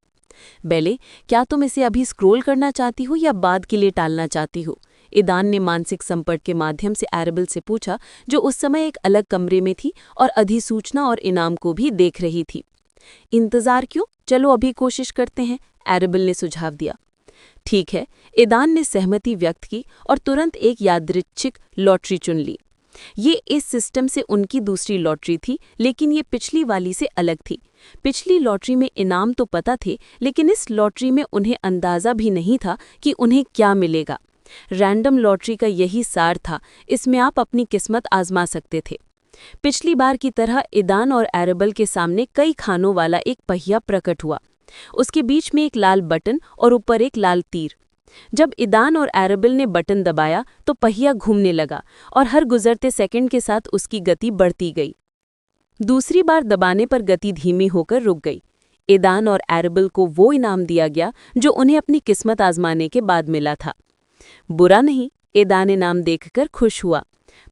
बेले, क्या तुम इसे अभी स्क्रॉल करना चाहती हो या बाद के लिए टालना चाहती हो? ईदान ने मानसिक संपर्क के माध्यम से अराबेल से पूछा, जो उस समय एक अलग कमरे में थी और अधिसूचना और इनाम को भी देख रही थी। इंतजार क्यों, चलो अभी कोशिश करते हैं, अराबेल ने सुझाव दिया। ठीक है, ईदान ने सहमति व्यक्त की और तुरंत एक यादृच्छिक लॉटरी चुन ली। ये इस सिस्टम से उनकी दूसरी लॉटरी थी, लेकिन ये पिछली वाली से अलग थी। पिछली लॉटरी में इनाम तो पता थे, लेकिन इस लॉटरी में उन्हें अंदाजा भी नहीं था कि उन्हें क्या मिलेगा। रैंडम लॉटरी का यही सार था, इसमें आप अपनी किस्मत आजमा सकते थे। पिछली बार की तरह ईदान और अराबेल के सामने कई खानों वाला एक पहिया प्रकट हुआ। उसके बीच में एक लाल बटन और ऊपर एक लाल तीर। जब ईदान और अराबेल ने बटन दबाया तो पहिया घूमने लगा और हर गुजरते सेकंड के साथ उसकी गति बढ़ती गई। दूसरी बार दबाने पर गति धीमी होकर रुक गई। ईदान और अराबेल को वो इनाम दिया गया जो उन्हें अपनी किस्मत आजमाने के बाद मिला था। बुरा नहीं, ईदान इनाम देखकर खुश हुआ।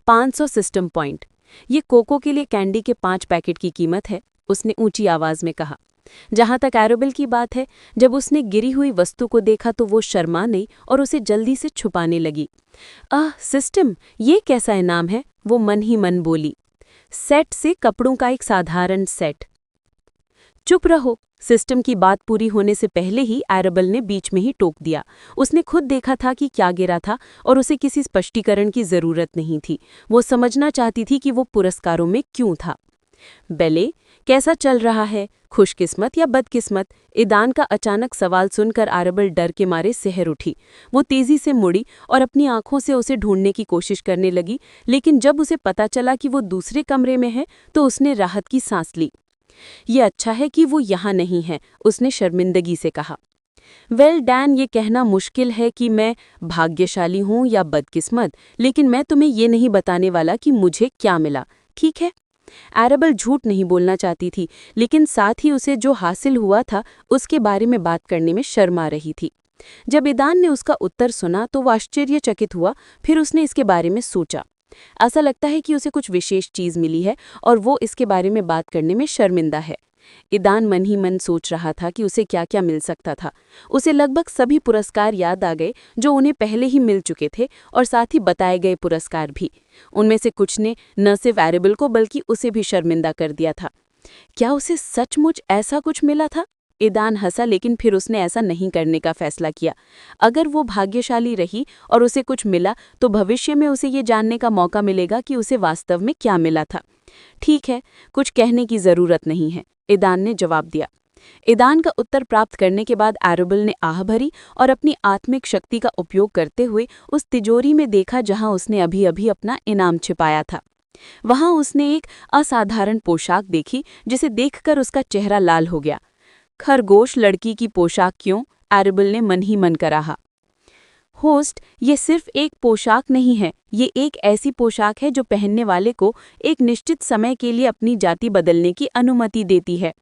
500 सिस्टम पॉइंट। ये कोको के लिए कैंडी के 5 पैकेट की कीमत है, उसने ऊंची आवाज में कहा। जहां तक अराबेल की बात है, जब उसने गिरी हुई वस्तु को देखा तो वो शर्मा नहीं और उसे जल्दी से छुपाने लगी। सिस्टम, ये कैसा इनाम है, वो मन ही मन बोली। सेट से कपड़ों का एक साधारण सेट। चुप रहो, सिस्टम की बात पूरी होने से पहले ही एरेबल ने बीच में ही टोक दिया। उसने खुद देखा था कि क्या गिरा था और उसे किसी स्पष्टीकरण की जरूरत नहीं थी। वो समझना चाहती थी कि वो पुरस्कारों में क्यों था। बेले, कैसा चल रहा है, खुशकिस्मत या बदकिस्मत? ईदान का अचानक सवाल सुनकर एरेबल डर के मारे सहर उठी। वो तेजी से मुड़ी और अपनी आंखों से उसे ढूंढने की कोशिश करने लगी, लेकिन जब उसे पता चला कि वो दूसरे कमरे में है तो उसने राहत की सांस ली। ये अच्छा है कि वो यहाँ नहीं है, उसने शर्मिंदगी से कहा। वेल डैन, ये कहना मुश्किल है कि मैं भाग्यशाली हूँ या बदकिस्मत, लेकिन मैं तुम्हें ये नहीं बताने वाला कि मुझे क्या मिला, ठीक है? एरेबल झूठ नहीं बोलना चाहती थी, लेकिन साथ ही उसे जो हासिल हुआ था उसके बारे में बात करने में शर्म आ रही थी। जब ईदान ने उसका उत्तर सुना तो वो आश्चर्यचकित हुआ, फिर उसने इसके बारे में सोचा। ऐसा लगता है कि उसे कुछ विशेष चीज मिली है और वो इसके बारे में बात करने में शर्मिंदा है। ईदान मन ही मन सोच रहा था कि उसे क्या क्या मिल सकता था। उसे लगभग सभी पुरस्कार याद आ गए जो उन्हें पहले ही मिल चुके थे, और साथ ही बताए गए पुरस्कार भी। उनमें से कुछ ने न सिर्फ एरेबल को बल्कि उसे भी शर्मिंदा कर दिया था। क्या उसे सचमुच ऐसा कुछ मिला था? ईदान हंसा, लेकिन फिर उसने ऐसा नहीं करने का फैसला किया। अगर वो भाग्यशाली रही और उसे कुछ मिला तो भविष्य में उसे ये जानने का मौका मिलेगा कि उसे वास्तव में क्या मिला था। ठीक है, कुछ कहने की जरूरत नहीं है, ईदान ने जवाब दिया। ईदान का उत्तर प्राप्त करने के बाद एरेबल ने आह भरी और अपनी आत्मिक शक्ति का उपयोग करते हुए उस तिजोरी में देखा जहां उसने अभी अभी अपना इनाम छिपाया था। वहां उसने एक असाधारण पोशाक देखी जिसे देखकर उसका चेहरा लाल हो गया। खरगोश लड़की की पोशाक क्यों? एरेबल ने मन ही मन कहा। होस्ट, ये सिर्फ एक पोशाक नहीं है, ये एक ऐसी पोशाक है जो पहनने वाले को एक निश्चित समय के लिए अपनी जाति बदलने की अनुमति देती है।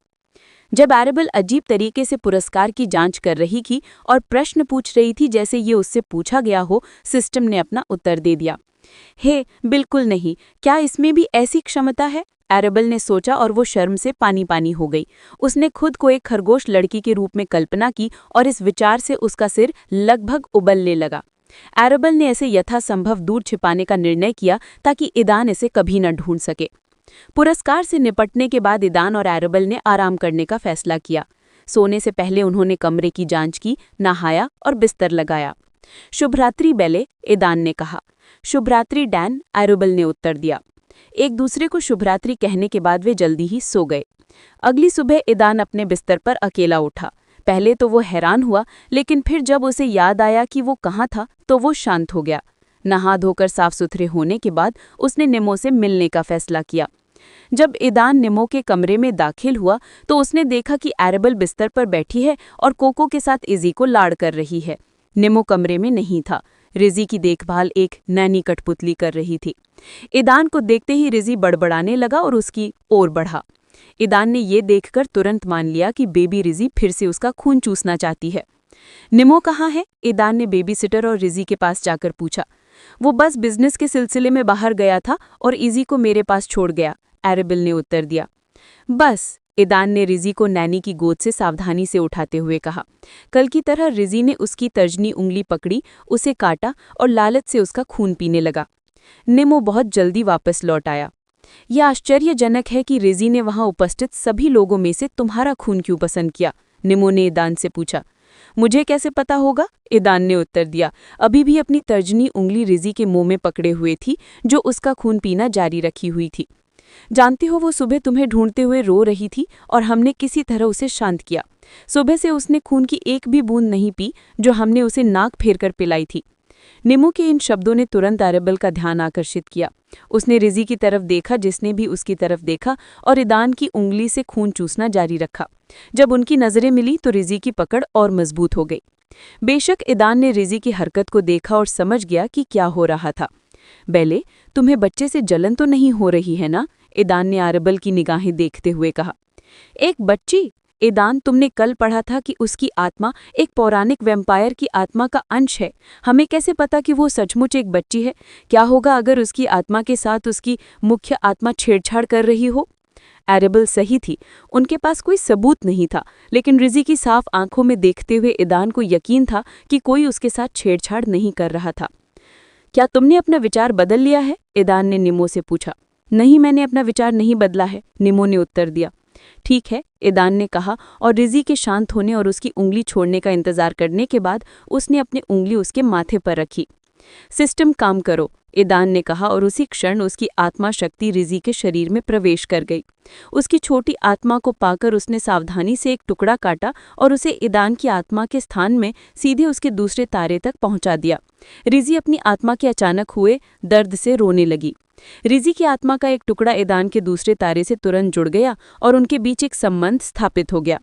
जब एरेबल अजीब तरीके से पुरस्कार की जांच कर रही थी और प्रश्न पूछ रही थी जैसे ये उससे पूछा गया हो, सिस्टम ने अपना उत्तर दे दिया। हे, बिल्कुल नहीं, क्या इसमें भी ऐसी क्षमता है? एरेबल ने सोचा और वो शर्म से पानी पानी हो गई। उसने खुद को एक खरगोश लड़की के रूप में कल्पना की और इस विचार से उसका सिर लगभग उबलने लगा। एरेबल ने ऐसे यथासंभव दूर छिपाने का निर्णय किया ताकि ईदान इसे कभी न ढूंढ सके। पुरस्कार से निपटने के बाद ईदान और एरेबल ने आराम करने का फैसला किया। सोने से पहले उन्होंने कमरे की जांच की, नहाया और बिस्तर लगाया। शुभरात्रि बेले, ईदान ने कहा। शुभरात्रि डैन, एरेबल ने उत्तर दिया। एक दूसरे को शुभरात्रि कहने के बाद वे जल्दी ही सो गए। अगली सुबह ईदान अपने बिस्तर पर अकेला उठा। पहले तो वो हैरान हुआ, लेकिन फिर जब उसे याद आया कि वो कहाँ था तो वो शांत हो गया। नहा धोकर साफ सुथरे होने के बाद उसने निमो से मिलने का फैसला किया। जब ईदान निमो के कमरे में दाखिल हुआ तो उसने देखा कि एरेबल बिस्तर पर बैठी है और कोको के साथ इजी को लाड़ कर रही है। निमो कमरे में नहीं था। रिजी की देखभाल एक नैनी कठपुतली कर रही थी। ईदान को देखते ही रिजी बड़बड़ाने लगा और उसकी ओर बढ़ा। ईदान ने ये देखकर तुरंत मान लिया कि बेबी रिजी फिर से उसका खून चूसना चाहती है। निमो कहाँ है? ईदान ने बेबी सिटर और रिजी के पास जाकर पूछा। वो बस बिजनेस के सिलसिले में बाहर गया था और इजी को मेरे पास छोड़ गया, एरेबल ने उत्तर दिया। बस, ईदान ने रिजी को नैनी की गोद से सावधानी से उठाते हुए कहा। कल की तरह रिजी ने उसकी तर्जनी उंगली पकड़ी, उसे काटा और लालच से उसका खून पीने लगा। निमो बहुत जल्दी वापस लौट आया। यह आश्चर्यजनक है कि रिजी ने वहां उपस्थित सभी लोगों में से तुम्हारा खून क्यों पसंद किया? निमो ने ईदान से पूछा। मुझे कैसे पता होगा? ईदान ने उत्तर दिया, अभी भी अपनी तर्जनी उंगली रिजी के मुंह में पकड़े हुए थी जो उसका खून पीना जारी रखी हुई थी। जानती हो, वो सुबह तुम्हें ढूंढते हुए रो रही थी और हमने किसी तरह उसे शांत किया। सुबह से उसने खून की एक भी बूंद नहीं पी जो हमने उसे नाक फेर कर पिलाई थी। निमो के इन शब्दों ने तुरंत एरेबल का ध्यान आकर्षित किया। उसने रिजी की तरफ देखा जिसने भी उसकी तरफ देखा और ईदान की उंगली से खून चूसना जारी रखा। जब उनकी नजरें मिली तो रिजी की पकड़ और मजबूत हो गई। बेशक ईदान ने रिजी की हरकत को देखा और समझ गया कि क्या हो रहा था। बेले, तुम्हें बच्चे से जलन तो नहीं हो रही है ना? ईदान ने एरेबल की निगाहें देखते हुए कहा। एक बच्ची? ईदान, तुमने कल पढ़ा था कि उसकी आत्मा एक पौराणिक वैम्पायर की आत्मा का अंश है। हमें कैसे पता कि वो सचमुच एक बच्ची है? क्या होगा अगर उसकी आत्मा के साथ उसकी मुख्य आत्मा छेड़छाड़ कर रही हो? एरेबल सही थी, उनके पास कोई सबूत नहीं था, लेकिन रिजी की साफ आंखों में देखते हुए ईदान को यकीन था कि कोई उसके साथ छेड़छाड़ नहीं कर रहा था। क्या तुमने अपना विचार बदल लिया है? ईदान ने निमो से पूछा। नहीं, मैंने अपना विचार नहीं बदला है, निमो ने उत्तर दिया। ठीक है, ईदान ने कहा, और रिजी के शांत होने और उसकी उंगली छोड़ने का इंतजार करने के बाद उसने अपनी उंगली उसके माथे पर रखी। सिस्टम काम करो, ईदान ने कहा, और उसी क्षण उसकी आत्मा शक्ति रिजी के शरीर में प्रवेश कर गई। उसकी छोटी आत्मा को पाकर उसने सावधानी से एक टुकड़ा काटा और उसे ईदान की आत्मा के स्थान में सीधे उसके दूसरे तारे तक पहुंचा दिया। रिजी अपनी आत्मा के अचानक हुए दर्द से रोने लगी। रिजी की आत्मा का एक टुकड़ा ईदान के दूसरे तारे से तुरंत जुड़ गया और उनके बीच एक संबंध स्थापित हो गया।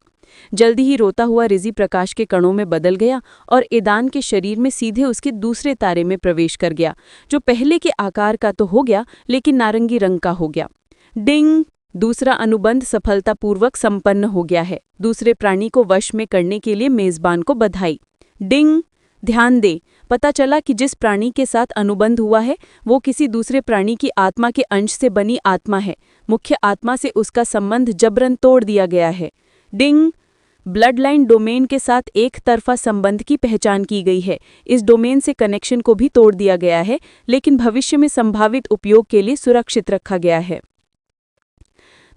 जल्दी ही रोता हुआ रिजी प्रकाश के कणों में बदल गया और ईदान के शरीर में सीधे उसके दूसरे तारे में प्रवेश कर गया, जो पहले के आकार का तो हो गया लेकिन नारंगी रंग का हो गया। डिंग! दूसरा अनुबंध सफलतापूर्वक संपन्न हो गया है। दूसरे प्राणी को वश में करने के लिए मेजबान को बधाई। डिंग! ध्यान दे, पता चला कि जिस प्राणी के साथ अनुबंध हुआ है वो किसी दूसरे प्राणी की आत्मा के अंश से बनी आत्मा है। मुख्य आत्मा से उसका संबंध जबरन तोड़ दिया गया है। डिंग! ब्लड लाइन डोमेन के साथ एक तरफा संबंध की पहचान की गई है। इस डोमेन से कनेक्शन को भी तोड़ दिया गया है, लेकिन भविष्य में संभावित उपयोग के लिए सुरक्षित रखा गया है।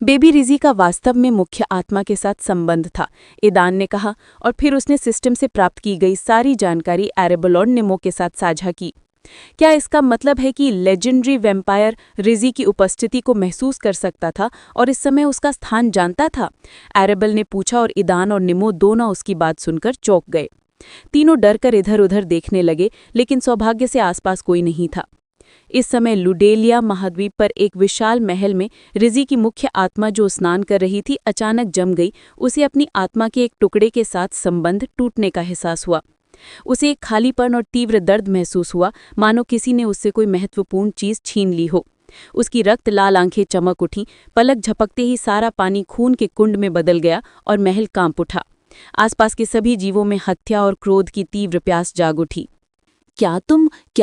बेबी रिजी का वास्तव में मुख्य आत्मा के साथ संबंध था, ईदान ने कहा, और फिर उसने सिस्टम से प्राप्त की गई सारी जानकारी एरेबल और नेमो के साथ साझा की। क्या इसका मतलब है कि लेजेंडरी वैम्पायर रिजी की उपस्थिति को महसूस कर सकता था और इस समय उसका स्थान जानता था? एरेबल ने पूछा, और ईदान और निमो दोनों उसकी बात सुनकर चौंक गए। तीनों डरकर इधर उधर देखने लगे, लेकिन सौभाग्य से आसपास कोई नहीं था। इस समय लुडेलिया महाद्वीप पर एक विशाल महल में रिजी की मुख्य आत्मा जो स्नान कर रही थी अचानक जम गई। उसे अपनी आत्मा के एक टुकड़े के साथ संबंध टूटने का एहसास हुआ। उसे एक खालीपन और तीव्र दर्द महसूस हुआ, मानो किसी ने उससे कोई महत्वपूर्ण चीज छीन ली हो। उसकी रक्त लाल आंखें चमक उठीं, पलक झपकते ही सारा पानी खून के कुंड में बदल गया और महल कांप उठा। आसपास के सभी जीवों में हत्या और क्रोध की तीव्र प्यास जाग उठी। क्या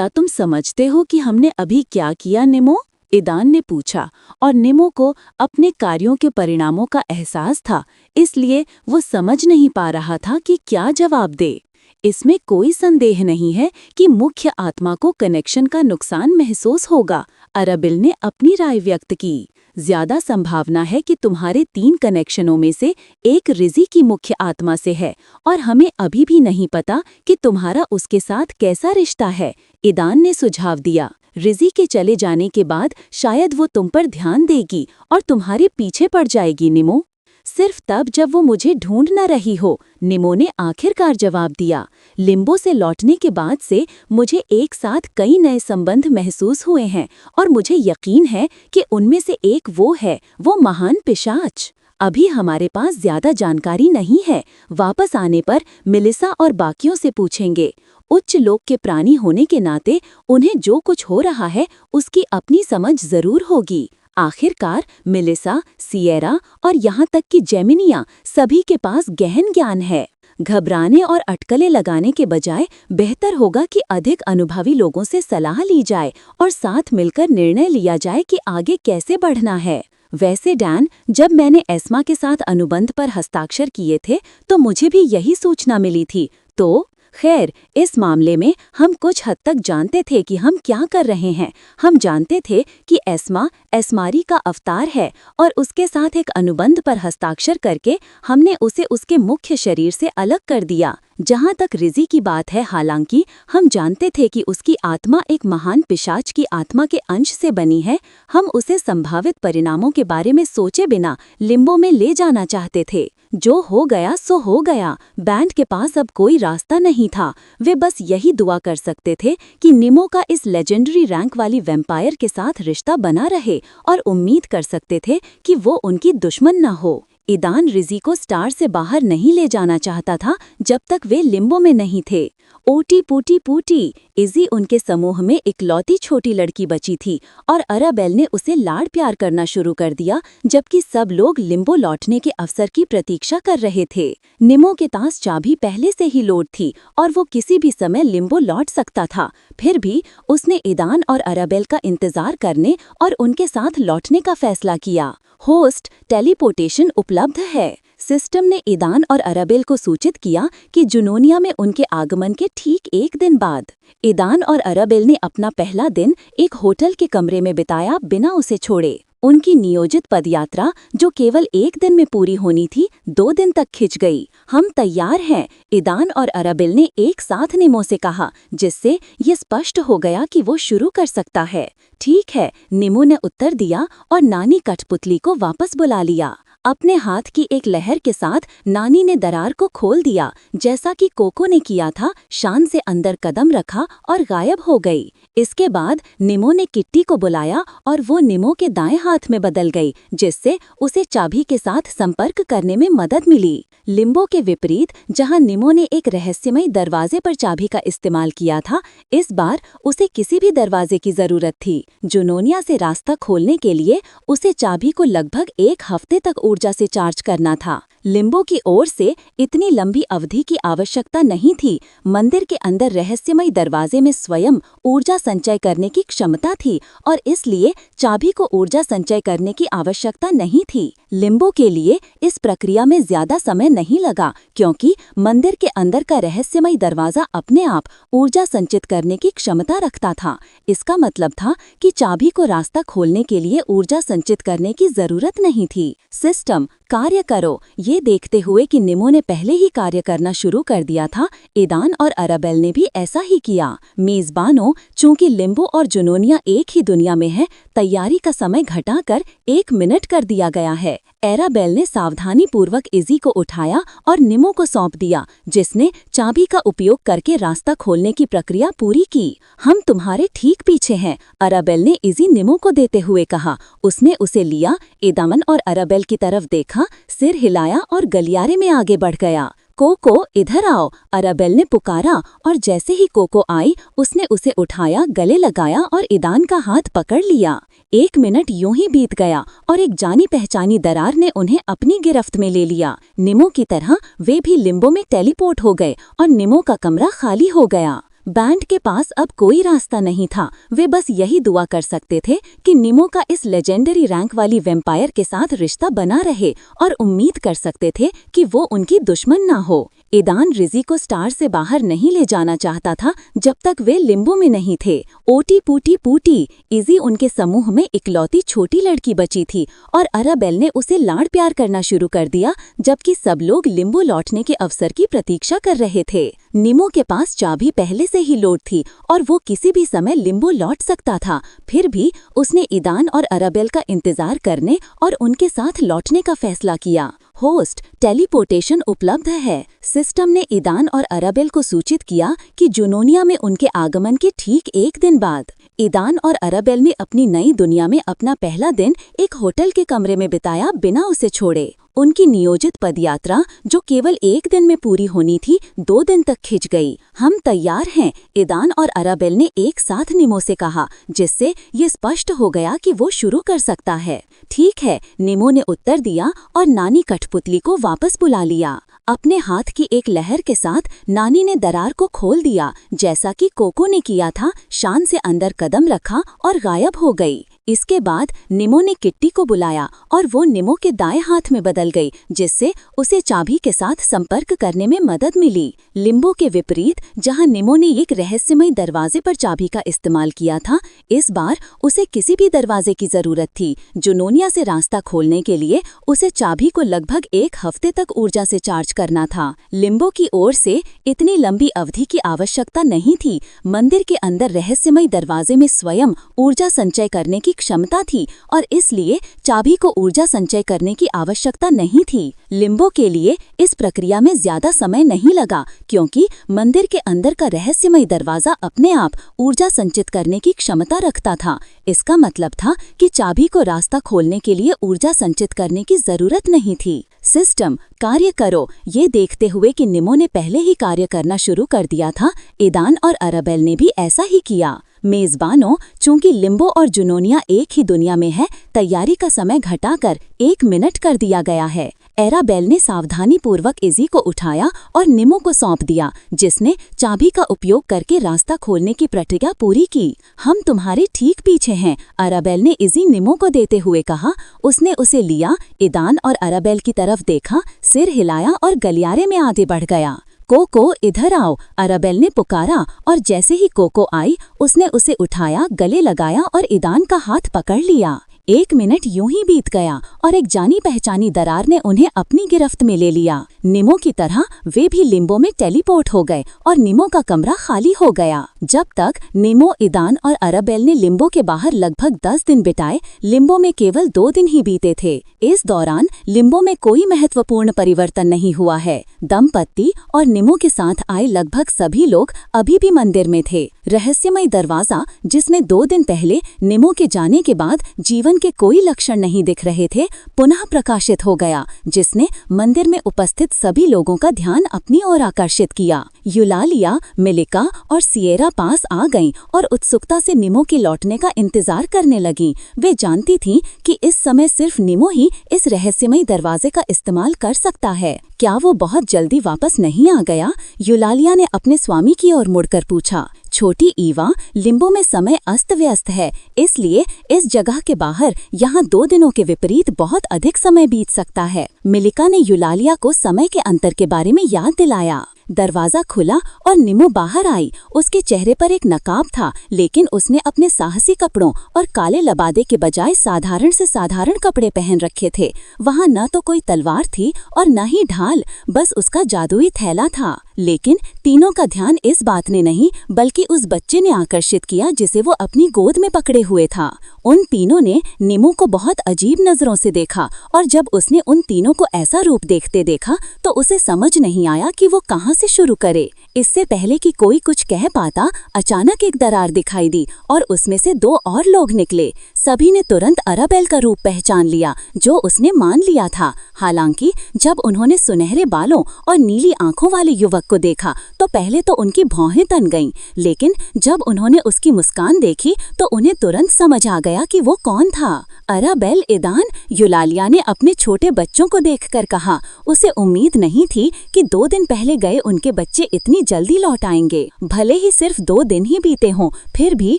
तुम समझते हो कि हमने अभी क्या किया, नेमो? ईदान ने पूछा, और नेमो को अपने कार्यों के परिणामों का एहसास था, इसलिए वो समझ नहीं पा रहा था कि क्या जवाब दे। इसमें कोई संदेह नहीं है कि मुख्य आत्मा को कनेक्शन का नुकसान महसूस होगा, अराबेल ने अपनी राय व्यक्त की। ज्यादा संभावना है कि तुम्हारे 3 कनेक्शनों में से एक रिजी की मुख्य आत्मा से है, और हमें अभी भी नहीं पता कि तुम्हारा उसके साथ कैसा रिश्ता है, ईदान ने सुझाव दिया। रिजी के चले जाने के बाद शायद वो तुम पर ध्यान देगी और तुम्हारे पीछे पड़ जाएगी, निमो। सिर्फ तब जब वो मुझे ढूंढ न रही हो, निमो ने आखिरकार जवाब दिया। लिम्बो से लौटने के बाद से मुझे एक साथ कई नए संबंध महसूस हुए हैं, और मुझे यकीन है कि उनमें से एक वो है, वो महान पिशाच। अभी हमारे पास ज्यादा जानकारी नहीं है। वापस आने पर मिलिसा और बाकियों से पूछेंगे। उच्च लोक के प्राणी होने के नाते उन्हें जो कुछ हो रहा है उसकी अपनी समझ जरूर होगी। आखिरकार मिलिसा, सिएरा और यहाँ तक कि जेमिनिया सभी के पास गहन ज्ञान है। घबराने और अटकलें लगाने के बजाय बेहतर होगा कि अधिक अनुभवी लोगों से सलाह ली जाए और साथ मिलकर निर्णय लिया जाए कि आगे कैसे बढ़ना है। वैसे डैन, जब मैंने एस्मा के साथ अनुबंध पर हस्ताक्षर किए थे तो मुझे भी यही सूचना मिली थी। तो खैर, इस मामले में हम कुछ हद तक जानते थे कि हम क्या कर रहे हैं। हम जानते थे कि एस्मा एस्मारी का अवतार है, और उसके साथ एक अनुबंध पर हस्ताक्षर करके हमने उसे उसके मुख्य शरीर से अलग कर दिया। जहाँ तक रिजी की बात है, हालांकि हम जानते थे कि उसकी आत्मा एक महान पिशाच की आत्मा के अंश से बनी है। हम उसे संभावित परिणामों के बारे में सोचे बिना लिम्बो में ले जाना चाहते थे। जो हो गया सो हो गया। बैंड के पास अब कोई रास्ता नहीं था। वे बस यही दुआ कर सकते थे कि निमो का इस लेजेंडरी रैंक वाली वैम्पायर के साथ रिश्ता बना रहे, और उम्मीद कर सकते थे कि वो उनकी दुश्मन न हो। ईदान रिजी को स्टार से बाहर नहीं ले जाना चाहता था जब तक वे लिम्बो में नहीं थे। ओटी पूटी पूटी, इजी उनके समूह में इकलौती छोटी लड़की बची थी, और अराबेल ने उसे लाड़ प्यार करना शुरू कर दिया, जबकि सब लोग लिम्बो लौटने के अवसर की प्रतीक्षा कर रहे थे। निमो के पास चाबी पहले से ही लोड थी और वो किसी भी समय लिम्बो लौट सकता था। फिर भी उसने ईदान और अराबेल का इंतजार करने और उनके साथ लौटने का फैसला किया। होस्ट टेलीपोर्टेशन उपलब्ध है। सिस्टम ने ईदान और अराबेल को सूचित किया कि जुनोनिया में उनके आगमन के ठीक 1 दिन बाद। ईदान और अराबेल ने अपना पहला दिन एक होटल के कमरे में बिताया बिना उसे छोड़े। उनकी नियोजित पदयात्रा जो केवल 1 दिन में पूरी होनी थी 2 दिन तक खिंच गई। हम तैयार हैं, ईदान और अराबेल ने एक साथ निमो से कहा, जिससे ये स्पष्ट हो गया कि वो शुरू कर सकता है। ठीक है, निमो ने उत्तर दिया और नानी कठपुतली को वापस बुला लिया। अपने हाथ की एक लहर के साथ नानी ने दरार को खोल दिया, जैसा कि कोको ने किया था। शान से अंदर कदम रखा और गायब हो गई। इसके बाद निमो ने किट्टी को बुलाया और वो निमो के दाएं हाथ में बदल गई, जिससे उसे चाबी के साथ संपर्क करने में मदद मिली। लिम्बो के विपरीत, जहां निमो ने एक रहस्यमय दरवाजे पर चाबी का इस्तेमाल किया था, इस बार उसे किसी भी दरवाजे की जरूरत थी। जुनोनिया से रास्ता खोलने के लिए उसे चाबी को लगभग 1 हफ्ते तक ऊर्जा से चार्ज करना था। लिम्बो की ओर से इतनी लंबी अवधि की आवश्यकता नहीं थी। मंदिर के अंदर रहस्यमय दरवाजे में स्वयं ऊर्जा संचय करने की क्षमता थी और इसलिए चाबी को ऊर्जा संचय करने की आवश्यकता नहीं थी। लिम्बो के लिए इस प्रक्रिया में ज्यादा समय नहीं लगा, क्योंकि मंदिर के अंदर का रहस्यमय दरवाजा अपने आप ऊर्जा संचित करने की क्षमता रखता था। इसका मतलब था कि चाबी को रास्ता खोलने के लिए ऊर्जा संचित करने की जरूरत नहीं थी। सिस्टम कार्य करो। ये देखते हुए कि निमो ने पहले ही कार्य करना शुरू कर दिया था, ईदान और अराबेल ने भी ऐसा ही किया। मेजबानों, चूंकि लिम्बो और जुनोनिया एक ही दुनिया में है, तैयारी का समय घटाकर 1 मिनट कर दिया गया है। अराबेल ने सावधानी पूर्वक इजी को उठाया और निमो को सौंप दिया, जिसने चाबी का उपयोग करके रास्ता खोलने की प्रक्रिया पूरी की। हम तुम्हारे ठीक पीछे हैं, अराबेल ने इजी निमो को देते हुए कहा। उसने उसे लिया, ईदान और अराबेल की तरफ देखा, सिर हिलाया और गलियारे में आगे बढ़ गया। कोको, इधर आओ, अराबेल ने पुकारा और जैसे ही कोको आई, उसने उसे उठाया, गले लगाया और ईदान का हाथ पकड़ लिया। 1 मिनट यूं ही बीत गया और एक जानी पहचानी दरार ने उन्हें अपनी गिरफ्त में ले लिया। निमो की तरह वे भी लिम्बो में टेलीपोर्ट हो गए और निमो का कमरा खाली हो गया। बैंड के पास अब कोई रास्ता नहीं था। वे बस यही दुआ कर सकते थे कि निमो का इस लेजेंडरी रैंक वाली वैम्पायर के साथ रिश्ता बना रहे और उम्मीद कर सकते थे कि वो उनकी दुश्मन ना हो। ईदान रिजी को स्टार से बाहर नहीं ले जाना चाहता था जब तक वे लिम्बो में नहीं थे। ओटी पूटी पूटी, इजी उनके समूह में इकलौती छोटी लड़की बची थी और अराबेल ने उसे लाड़ प्यार करना शुरू कर दिया, जबकि सब लोग लिम्बो लौटने के अवसर की प्रतीक्षा कर रहे थे। निमो के पास चाबी पहले से ही लोड थी और वो किसी भी समय लिम्बो लौट सकता था। फिर भी उसने ईदान और अराबेल का इंतजार करने और उनके साथ लौटने का फैसला किया। होस्ट, टेलीपोर्टेशन उपलब्ध है। सिस्टम ने ईदान और अराबेल को सूचित किया कि जुनोनिया में उनके आगमन के ठीक 1 दिन बाद। ईदान और अराबेल ने अपनी नई दुनिया में अपना पहला दिन एक होटल के कमरे में बिताया, बिना उसे छोड़े। उनकी नियोजित पदयात्रा जो केवल 1 दिन में पूरी होनी थी 2 दिन तक खिंच गई। हम तैयार हैं, ईदान और अराबेल ने एक साथ निमो से कहा, जिससे ये स्पष्ट हो गया कि वो शुरू कर सकता है। ठीक है, निमो ने उत्तर दिया और नानी कठपुतली को वापस बुला लिया। अपने हाथ की एक लहर के साथ नानी ने दरार को खोल दिया, जैसा कि कोको ने किया था। शान से अंदर कदम रखा और गायब हो गई। इसके बाद निमो ने किट्टी को बुलाया और वो निमो के दाएं हाथ में बदल गई, जिससे उसे चाबी के साथ संपर्क करने में मदद मिली। लिम्बो के विपरीत, जहां निमो ने एक रहस्यमय दरवाजे पर चाबी का इस्तेमाल किया था, इस बार उसे किसी भी दरवाजे की जरूरत थी। जुनोनिया से रास्ता खोलने के लिए उसे चाबी को लगभग 1 हफ्ते तक ऊर्जा से चार्ज करना था। लिम्बो की ओर से इतनी लंबी अवधि की आवश्यकता नहीं थी। मंदिर के अंदर रहस्यमय दरवाजे में स्वयं ऊर्जा संचय करने की क्षमता थी और इसलिए चाबी को ऊर्जा संचय करने की आवश्यकता नहीं थी। लिम्बो के लिए इस प्रक्रिया में ज्यादा समय नहीं लगा, क्योंकि मंदिर के अंदर का रहस्यमय दरवाजा अपने आप ऊर्जा संचित करने की क्षमता रखता था। इसका मतलब था कि चाबी को रास्ता खोलने के लिए ऊर्जा संचित करने की जरूरत नहीं थी। सिस्टम, कार्य करो। ये देखते हुए कि निमो ने पहले ही कार्य करना शुरू कर दिया था, ईदान और अराबेल ने भी ऐसा ही किया। मेजबानों, चूंकि लिम्बो और जुनोनिया एक ही दुनिया में है, तैयारी का समय घटाकर 1 मिनट कर दिया गया है। अराबेल ने सावधानी पूर्वक इजी को उठाया और निमो को सौंप दिया, जिसने चाबी का उपयोग करके रास्ता खोलने की प्रक्रिया पूरी की। हम तुम्हारे ठीक पीछे हैं, अराबेल ने इजी निमो को देते हुए कहा। उसने उसे लिया, ईदान और अराबेल की तरफ देखा, सिर हिलाया और गलियारे में आगे बढ़ गया। कोको, इधर आओ, अराबेल ने पुकारा और जैसे ही कोको आई, उसने उसे उठाया, गले लगाया और ईदान का हाथ पकड़ लिया। 1 मिनट यूं ही बीत गया और एक जानी पहचानी दरार ने उन्हें अपनी गिरफ्त में ले लिया। निमो की तरह वे भी लिम्बो में टेलीपोर्ट हो गए और निमो का कमरा खाली हो गया। जब तक निमो, ईदान और अराबेल ने लिम्बो के बाहर लगभग 10 दिन बिताए, लिम्बो में केवल 2 दिन ही बीते थे। इस दौरान लिम्बो में कोई महत्वपूर्ण परिवर्तन नहीं हुआ है। दंपत्ति और निमो के साथ आए लगभग सभी लोग अभी भी मंदिर में थे। रहस्यमय दरवाजा, जिसमें 2 दिन पहले निमो के जाने के बाद जीवन के कोई लक्षण नहीं दिख रहे थे, पुनः प्रकाशित हो गया, जिसने मंदिर में उपस्थित सभी लोगों का ध्यान अपनी ओर आकर्षित किया। यूलालिया, मिलिका और सिएरा पास आ गईं और उत्सुकता से निमो के लौटने का इंतजार करने लगीं। वे जानती थीं कि इस समय सिर्फ निमो ही इस रहस्यमय दरवाजे का इस्तेमाल कर सकता है। क्या वो बहुत जल्दी वापस नहीं आ गया? यूलालिया ने अपने स्वामी की ओर मुड़कर पूछा। छोटी ईवा, लिम्बो में समय अस्त व्यस्त है, इसलिए इस जगह के बाहर यहाँ 2 दिनों के विपरीत बहुत अधिक समय बीत सकता है। मिलिका ने यूलालिया को समय के अंतर के बारे में याद दिलाया। दरवाजा खुला और निमो बाहर आई। उसके चेहरे पर एक नकाब था, लेकिन उसने अपने साहसी कपड़ों और काले लबादे के बजाय साधारण से साधारण कपड़े पहन रखे थे। वहाँ न तो कोई तलवार थी और न ही ढाल, बस उसका जादुई थैला था। लेकिन तीनों का ध्यान इस बात ने नहीं, बल्कि उस बच्चे ने आकर्षित किया जिसे वो अपनी गोद में पकड़े हुए था। उन तीनों ने निमो को बहुत अजीब नजरों से देखा और जब उसने उन तीनों को ऐसा रूप देखते देखा तो उसे समझ नहीं आया कि वो कहाँ से शुरू करे। इससे पहले कि कोई कुछ कह पाता, अचानक एक दरार दिखाई दी और उसमें से 2 और लोग निकले। सभी ने तुरंत अराबेल का रूप पहचान लिया, जो उसने मान लिया था। हालांकि जब उन्होंने सुनहरे बालों और नीली आंखों वाले युवक को देखा तो पहले तो उनकी भौहें तन गईं, लेकिन जब उन्होंने उसकी मुस्कान देखी तो उन्हें तुरंत समझ आ गया कि वो कौन था। अराबेल, ईदान, यूलालिया ने अपने छोटे बच्चों को देखकर कहा। उसे उम्मीद नहीं थी कि 2 दिन पहले गए उनके बच्चे इतनी जल्दी लौट आएंगे। भले ही सिर्फ 2 दिन ही बीते हों, फिर भी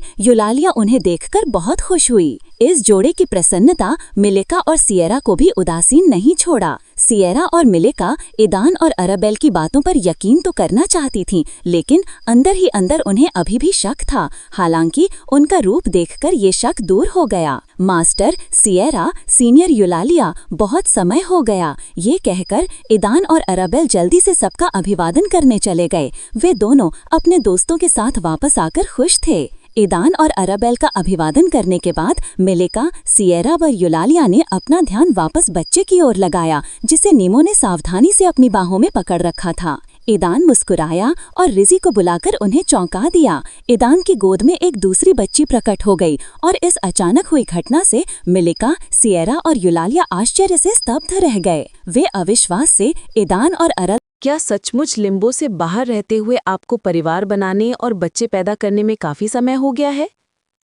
यूलालिया उन्हें देखकर बहुत खुश हुई। इस जोड़े की प्रसन्नता मिलिका और सिएरा को भी उदासीन नहीं छोड़ा। सिएरा और मिलिका ईदान और अराबेल की बातों पर यकीन तो करना चाहती थीं, लेकिन अंदर ही अंदर उन्हें अभी भी शक था। हालांकि उनका रूप देखकर ये शक दूर हो गया। मास्टर, सिएरा, सीनियर यूलालिया, बहुत समय हो गया, ये कहकर ईदान और अराबेल जल्दी से सबका अभिवादन करने चले गए। वे दोनों अपने दोस्तों के साथ वापस आकर खुश थे। ईदान और अराबेल का अभिवादन करने के बाद मिलिका, सिएरा और यूलालिया ने अपना ध्यान वापस बच्चे की ओर लगाया, जिसे निमो ने सावधानी से अपनी बाहों में पकड़ रखा था। ईदान मुस्कुराया और रिजी को बुलाकर उन्हें चौंका दिया। ईदान की गोद में एक दूसरी बच्ची प्रकट हो गई और इस अचानक हुई घटना से मिलिका, सिएरा और यूलालिया आश्चर्य से स्तब्ध रह गए। वे अविश्वास से ईदान और अराबेल, क्या सचमुच लिम्बो से बाहर रहते हुए आपको परिवार बनाने और बच्चे पैदा करने में काफी समय हो गया है?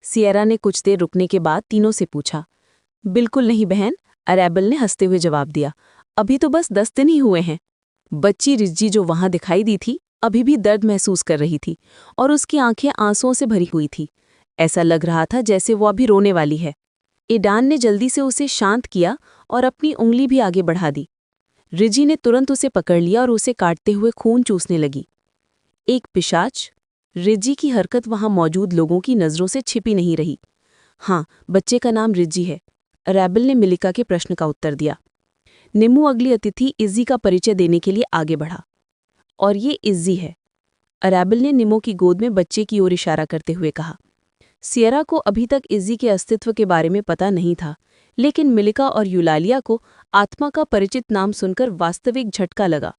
सिएरा ने कुछ देर रुकने के बाद तीनों से पूछा। बिल्कुल नहीं बहन, अराबेल ने हंसते हुए जवाब दिया। अभी तो बस 10 दिन ही हुए हैं। बच्ची रिज्जी जो वहां दिखाई दी थी अभी भी दर्द महसूस कर रही थी और उसकी आंखें आंसुओं से भरी हुई थी। ऐसा लग रहा था जैसे वो अभी रोने वाली है। ईदान ने जल्दी से उसे शांत किया और अपनी उंगली भी आगे बढ़ा दी। रिजी ने तुरंत उसे पकड़ लिया और उसे काटते हुए खून चूसने लगी। एक पिशाच? रिजी की हरकत वहां मौजूद लोगों की नजरों से छिपी नहीं रही। हाँ, बच्चे का नाम रिजी है, अराबेल ने मिलिका के प्रश्न का उत्तर दिया। निमो अगली अतिथि इज्जी का परिचय देने के लिए आगे बढ़ा। और ये इज्जी है, अराबेल ने निमो की गोद में बच्चे की ओर इशारा करते हुए कहा। सिएरा को अभी तक इज्जी के अस्तित्व के बारे में पता नहीं था, लेकिन मिलिका और यूलालिया को आत्मा का परिचित नाम सुनकर वास्तविक झटका लगा।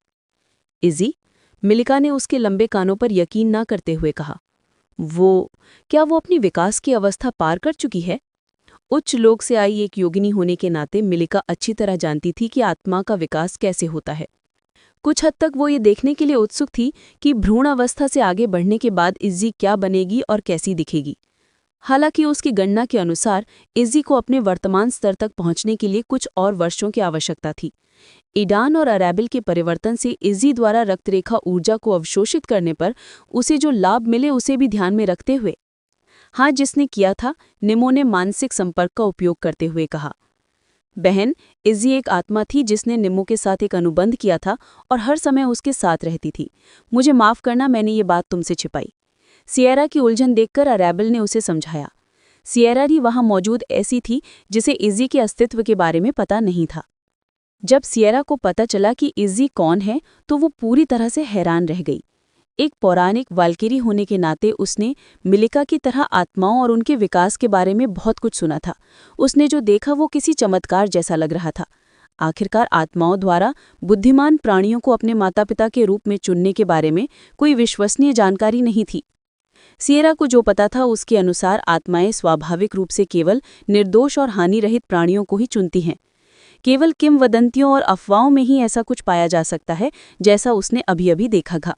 इज़ी? मिलिका ने उसके लंबे कानों पर यकीन न करते हुए कहा। क्या वो अपनी विकास की अवस्था पार कर चुकी है? उच्च लोक से आई एक योगिनी होने के नाते मिलिका अच्छी तरह जानती थी कि आत्मा का विकास कैसे होता है। कुछ हद तक वो ये देखने के लिए उत्सुक थी कि भ्रूण अवस्था से आगे बढ़ने के बाद इज़ी क्या बनेगी और कैसी दिखेगी। हालांकि उसकी गणना के अनुसार इज़ी को अपने वर्तमान स्तर तक पहुंचने के लिए कुछ और वर्षों की आवश्यकता थी। ईदान और अराबेल के परिवर्तन से इज़ी द्वारा रक्तरेखा ऊर्जा को अवशोषित करने पर उसे जो लाभ मिले उसे भी ध्यान में रखते हुए। हाँ, जिसने किया था, निमो ने मानसिक संपर्क का उपयोग करते हुए कहा। बहन, इज़ी एक आत्मा थी जिसने निमो के साथ एक अनुबंध किया था और हर समय उसके साथ रहती थी। मुझे माफ करना, मैंने ये बात तुमसे छिपाई। सिएरा की उलझन देखकर अराबेल ने उसे समझाया। सिएरा भी वहां मौजूद ऐसी थी जिसे इज़ी के अस्तित्व के बारे में पता नहीं था। जब सिएरा को पता चला कि इज़ी कौन है तो वो पूरी तरह से हैरान रह गई। एक पौराणिक वाल्किरी होने के नाते उसने मिलिका की तरह आत्माओं और उनके विकास के बारे में बहुत कुछ सुना था। उसने जो देखा वो किसी चमत्कार जैसा लग रहा था। आखिरकार आत्माओं द्वारा बुद्धिमान प्राणियों को अपने माता पिता के रूप में चुनने के बारे में कोई विश्वसनीय जानकारी नहीं थी। सिएरा को जो पता था उसके अनुसार आत्माएं स्वाभाविक रूप से केवल निर्दोष और हानिरहित प्राणियों को ही चुनती हैं। केवल किंवदंतियों और अफवाहों में ही ऐसा कुछ पाया जा सकता है जैसा उसने अभी अभी देखा था।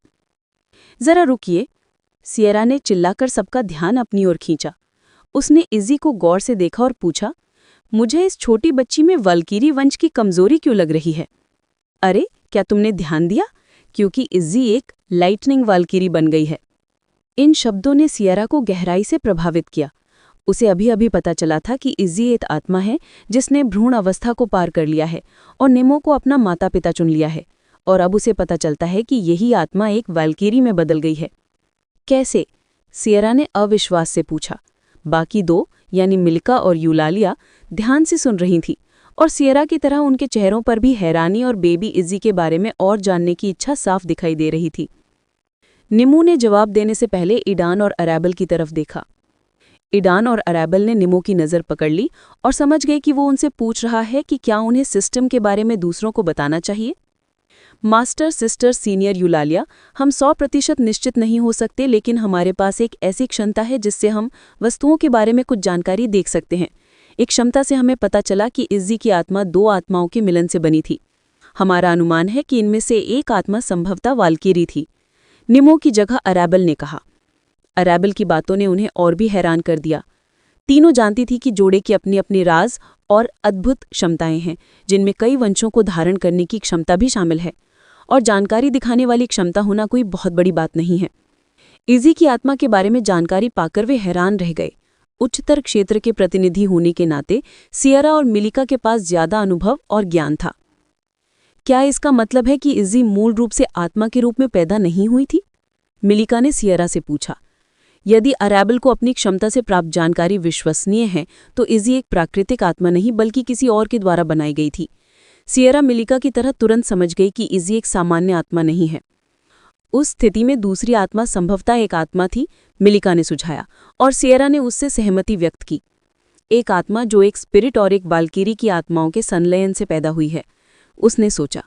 जरा रुकिए, सिएरा ने चिल्लाकर सबका ध्यान अपनी ओर खींचा। उसने इज़ी को गौर से देखा और पूछा, मुझे इस छोटी बच्ची में वाल्किरी वंश की कमजोरी क्यों लग रही है? अरे, क्या तुमने ध्यान दिया? क्योंकि इज़ी एक लाइटनिंग वाल्किरी बन गई है। इन शब्दों ने सिएरा को गहराई से प्रभावित किया। उसे अभी अभी पता चला था कि इज़ी एक आत्मा है जिसने भ्रूण अवस्था को पार कर लिया है और नेमो को अपना माता पिता चुन लिया है, और अब उसे पता चलता है कि यही आत्मा एक वाल्किरी में बदल गई है। कैसे? सिएरा ने अविश्वास से पूछा। बाकी दो यानी मिलिका और यूलालिया ध्यान से सुन रही थी और सिएरा की तरह उनके चेहरों पर भी हैरानी और बेबी इज़ी के बारे में और जानने की इच्छा साफ दिखाई दे रही थी। निमो ने जवाब देने से पहले ईडान और अरैबल की तरफ देखा। ईडान और अरैबल ने निमो की नज़र पकड़ ली और समझ गए कि वो उनसे पूछ रहा है कि क्या उन्हें सिस्टम के बारे में दूसरों को बताना चाहिए। मास्टर सिस्टर सीनियर यूलालिया, हम 100% निश्चित नहीं हो सकते, लेकिन हमारे पास एक ऐसी क्षमता है जिससे हम वस्तुओं के बारे में कुछ जानकारी देख सकते हैं। एक क्षमता से हमें पता चला कि इज़ी की आत्मा 2 आत्माओं के मिलन से बनी थी। हमारा अनुमान है कि इनमें से एक आत्मा संभवतः वाल्किरी थी। निमो की जगह अरैबल ने कहा। अरैबल की बातों ने उन्हें और भी हैरान कर दिया। तीनों जानती थी कि जोड़े की अपनी अपनी राज और अद्भुत क्षमताएं हैं, जिनमें कई वंशों को धारण करने की क्षमता भी शामिल है, और जानकारी दिखाने वाली क्षमता होना कोई बहुत बड़ी बात नहीं है। इज़ी की आत्मा के बारे में जानकारी पाकर वे हैरान रह गए। उच्चतर क्षेत्र के प्रतिनिधि होने के नाते सिएरा और मिलिका के पास ज्यादा अनुभव और ज्ञान था। क्या इसका मतलब है कि इज़ी मूल रूप से आत्मा के रूप में पैदा नहीं हुई थी? मिलिका ने सिएरा से पूछा। यदि अरैबल को अपनी क्षमता से प्राप्त जानकारी विश्वसनीय है तो इज़ी एक प्राकृतिक आत्मा नहीं बल्कि किसी और के द्वारा बनाई गई थी। सिएरा मिलिका की तरह तुरंत समझ गई कि इज़ी एक सामान्य आत्मा नहीं है। उस स्थिति में दूसरी आत्मा संभवतः एक आत्मा थी, मिलिका ने सुझाया, और सिएरा ने उससे सहमति व्यक्त की। एक आत्मा जो एक स्पिरिट और एक वाल्किरी की आत्माओं के संलयन से पैदा हुई है, उसने सोचा।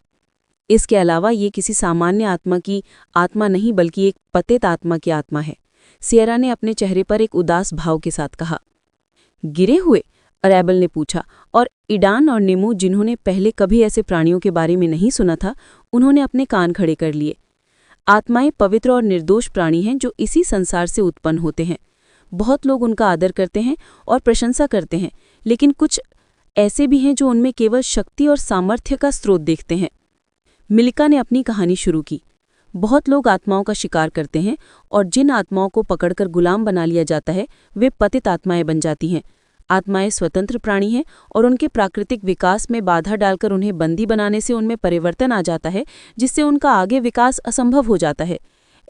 इसके अलावा ये किसी सामान्य आत्मा की आत्मा नहीं बल्कि एक पतित आत्मा की आत्मा है। सिएरा ने अपने चेहरे पर एक उदास भाव के साथ कहा। गिरे हुए? अरैबल ने पूछा, और ईडान और निमो, जिन्होंने पहले कभी ऐसे प्राणियों के बारे में नहीं सुना था, उन्होंने अपने कान खड़े कर लिए। आत्माएं पवित्र और निर्दोष प्राणी हैं जो इसी संसार से उत्पन्न होते हैं। बहुत लोग उनका आदर करते हैं और प्रशंसा करते हैं, लेकिन कुछ ऐसे भी हैं जो उनमें केवल शक्ति और सामर्थ्य का स्रोत देखते हैं। मिलिका ने अपनी कहानी शुरू की। बहुत लोग आत्माओं का शिकार करते हैं और जिन आत्माओं को पकड़कर गुलाम बना लिया जाता है वे पतित आत्माएं बन जाती हैं। आत्माएं स्वतंत्र प्राणी हैं और उनके प्राकृतिक विकास में बाधा डालकर उन्हें बंदी बनाने से उनमें परिवर्तन आ जाता है, जिससे उनका आगे विकास असंभव हो जाता है।